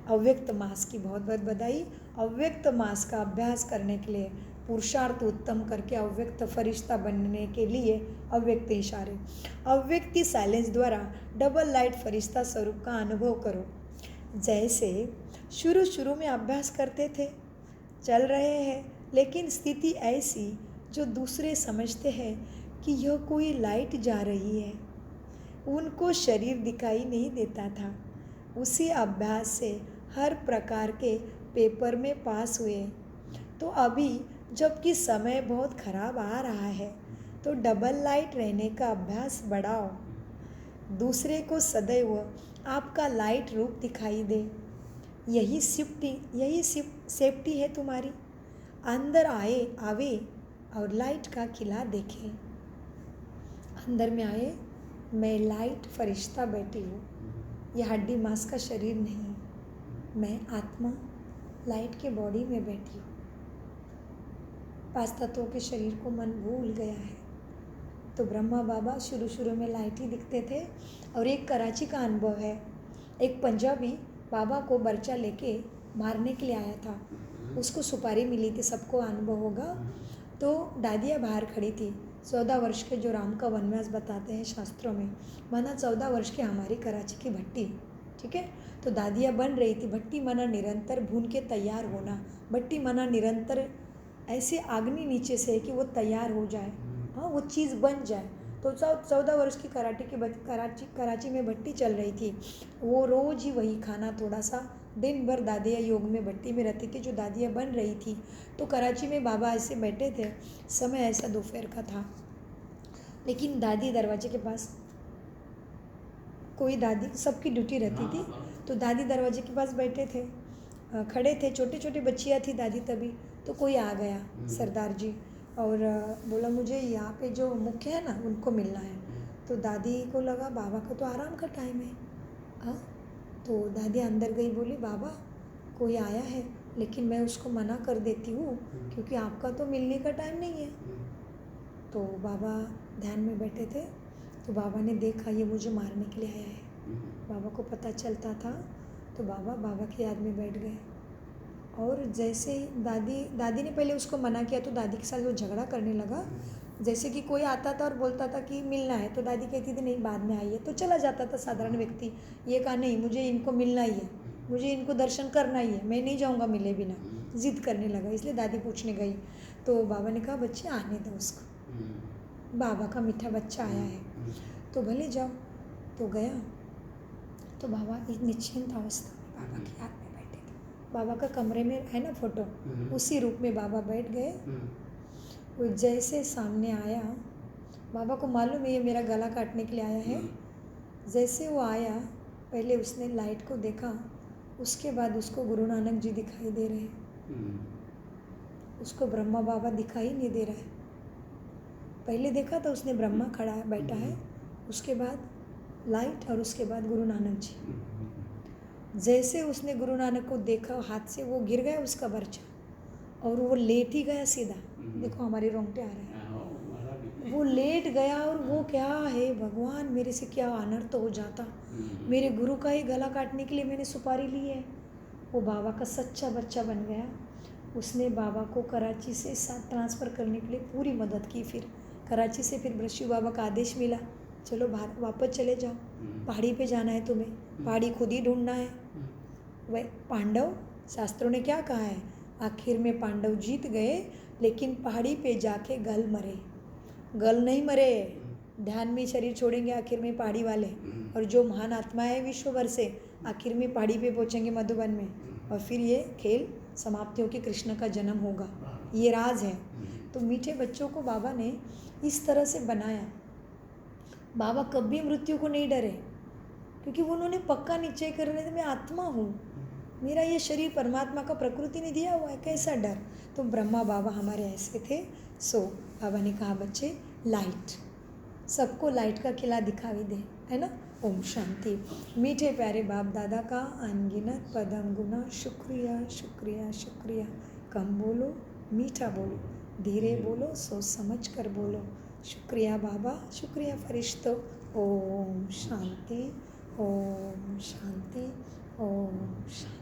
A: अव्यक्त मास की बहुत बहुत बधाई। अव्यक्त मास का अभ्यास करने के लिए पुरुषार्थ उत्तम करके अव्यक्त फरिश्ता बनने के लिए अव्यक्त इशारे, अव्यक्ति साइलेंस द्वारा डबल लाइट फरिश्ता स्वरूप का अनुभव करो। जैसे शुरू में अभ्यास करते थे, चल रहे हैं, लेकिन स्थिति ऐसी जो दूसरे समझते हैं कि यह कोई लाइट जा रही है, उनको शरीर दिखाई नहीं देता था। उसी अभ्यास से हर प्रकार के पेपर में पास हुए। तो अभी जबकि समय बहुत खराब आ रहा है तो डबल लाइट रहने का अभ्यास बढ़ाओ। दूसरे को सदैव आपका लाइट रूप दिखाई दे। यही सेफ्टी है तुम्हारी। अंदर आवे और लाइट का किला देखे। अंदर में आए, मैं लाइट फरिश्ता बैठी हूँ, यह हड्डी मांस का शरीर नहीं, मैं आत्मा लाइट के बॉडी में बैठी हूँ। 5 तत्वों के शरीर को मन भूल गया है। तो ब्रह्मा बाबा शुरू में लाइट ही दिखते थे। और एक कराची का अनुभव है, एक पंजाबी बाबा को बर्चा लेके मारने के लिए आया था। उसको सुपारी मिली थी, सबको अनुभव होगा। तो दादिया बाहर खड़ी थी। 14 वर्ष के जो राम का वनवास बताते हैं शास्त्रों में, माना 14 वर्ष की हमारी कराची की भट्टी, ठीक है। तो दादिया बन रही थी। भट्टी माना निरंतर भून के तैयार होना, भट्टी माना निरंतर ऐसे आग्नि नीचे से कि वो तैयार हो जाए, हाँ, वो चीज़ बन जाए। तो 14 वर्ष की कराची में भट्टी चल रही थी। वो रोज़ ही वही खाना, थोड़ा सा दिन भर दादिया योग में भट्टी में रहती थी, जो दादिया बन रही थी। तो कराची में बाबा ऐसे बैठे थे, समय ऐसा दोपहर का था, लेकिन दादी दरवाजे के पास, कोई दादी, सबकी ड्यूटी रहती थी, तो दादी दरवाजे के पास बैठे थे, खड़े थे। छोटे छोटे बच्चियाँ थी दादी तभी। तो कोई आ गया सरदार जी और बोला मुझे यहाँ पे जो मुख्य है ना उनको मिलना है। तो दादी को लगा बाबा का तो आराम का टाइम है, हाँ। तो दादी अंदर गई, बोली बाबा कोई आया है, लेकिन मैं उसको मना कर देती हूँ क्योंकि आपका तो मिलने का टाइम नहीं है। तो बाबा ध्यान में बैठे थे। तो बाबा ने देखा ये मुझे मारने के लिए आया है। बाबा को पता चलता था। तो बाबा की याद में बैठ गए। और जैसे ही दादी ने पहले उसको मना किया, तो दादी के साथ वो झगड़ा करने लगा। जैसे कि कोई आता था और बोलता था कि मिलना है, तो दादी कहती थी नहीं बाद में आइए, तो चला जाता था साधारण व्यक्ति। ये कहा नहीं, मुझे इनको मिलना ही है, मुझे इनको दर्शन करना ही है, मैं नहीं जाऊँगा मिले बिना। जिद करने लगा, इसलिए दादी पूछने गई। तो बाबा ने कहा बच्चे आने दो उसको, बाबा का मीठा बच्चा आया है, तो भले जाओ। तो गया। तो बाबा एक निश्चिंत अवस्था में बाबा के हाथ में बैठे थे। बाबा का कमरे में है ना फोटो, उसी रूप में बाबा बैठ गए। वो जैसे सामने आया, बाबा को मालूम है ये मेरा गला काटने के लिए आया है। जैसे वो आया, पहले उसने लाइट को देखा, उसके बाद उसको गुरु नानक जी दिखाई दे रहे। उसको ब्रह्मा बाबा दिखाई नहीं दे रहा है। पहले देखा तो उसने ब्रह्मा खड़ा है, बैठा है, उसके बाद लाइट और उसके बाद गुरु नानक जी। जैसे उसने गुरु नानक को देखा, हाथ से वो गिर गया उसका बर्छा और वो लेट ही गया सीधा। देखो हमारे रोंगटे आ रहे हैं। वो लेट गया और वो क्या है भगवान, मेरे से क्या अनर्थ हो जाता। मेरे गुरु का ही गला काटने के लिए मैंने सुपारी ली है। वो बाबा का सच्चा बच्चा बन गया। उसने बाबा को कराची से साथ ट्रांसफ़र करने के लिए पूरी मदद की। फिर कराची से फिर ब्रश्यू बाबा का आदेश मिला, चलो बाहर वापस चले जाओ, पहाड़ी पे जाना है तुम्हें, पहाड़ी खुद ही ढूंढना है। वह पांडव, शास्त्रों ने क्या कहा है, आखिर में पांडव जीत गए, लेकिन पहाड़ी पे जाके गल मरे। गल नहीं मरे, ध्यान में शरीर छोड़ेंगे आखिर में पहाड़ी वाले। और जो महान आत्मा है विश्व भर से, आखिर में पहाड़ी पे पहुँचेंगे मधुबन में, और फिर ये खेल समाप्ति होकर कृष्ण का जन्म होगा। ये राज है। तो मीठे बच्चों को बाबा ने इस तरह से बनाया। बाबा कभी मृत्यु को नहीं डरे, क्योंकि वो उन्होंने पक्का निश्चय कर रहे थे मैं आत्मा हूँ, मेरा ये शरीर परमात्मा का प्रकृति ने दिया हुआ है, कैसा डर। तो ब्रह्मा बाबा हमारे ऐसे थे। सो बाबा ने कहा बच्चे लाइट, सबको लाइट का किला दिखाई दे, है ना। ओम शांति। मीठे प्यारे बाप दादा का अनगिनत पदम गुना शुक्रिया शुक्रिया शुक्रिया। कम बोलो, मीठा बोलो, धीरे बोलो, सोच समझ कर बोलो। शुक्रिया बाबा, शुक्रिया फरिश्तों। ओम शांति, ओम शांति, ओम शांति।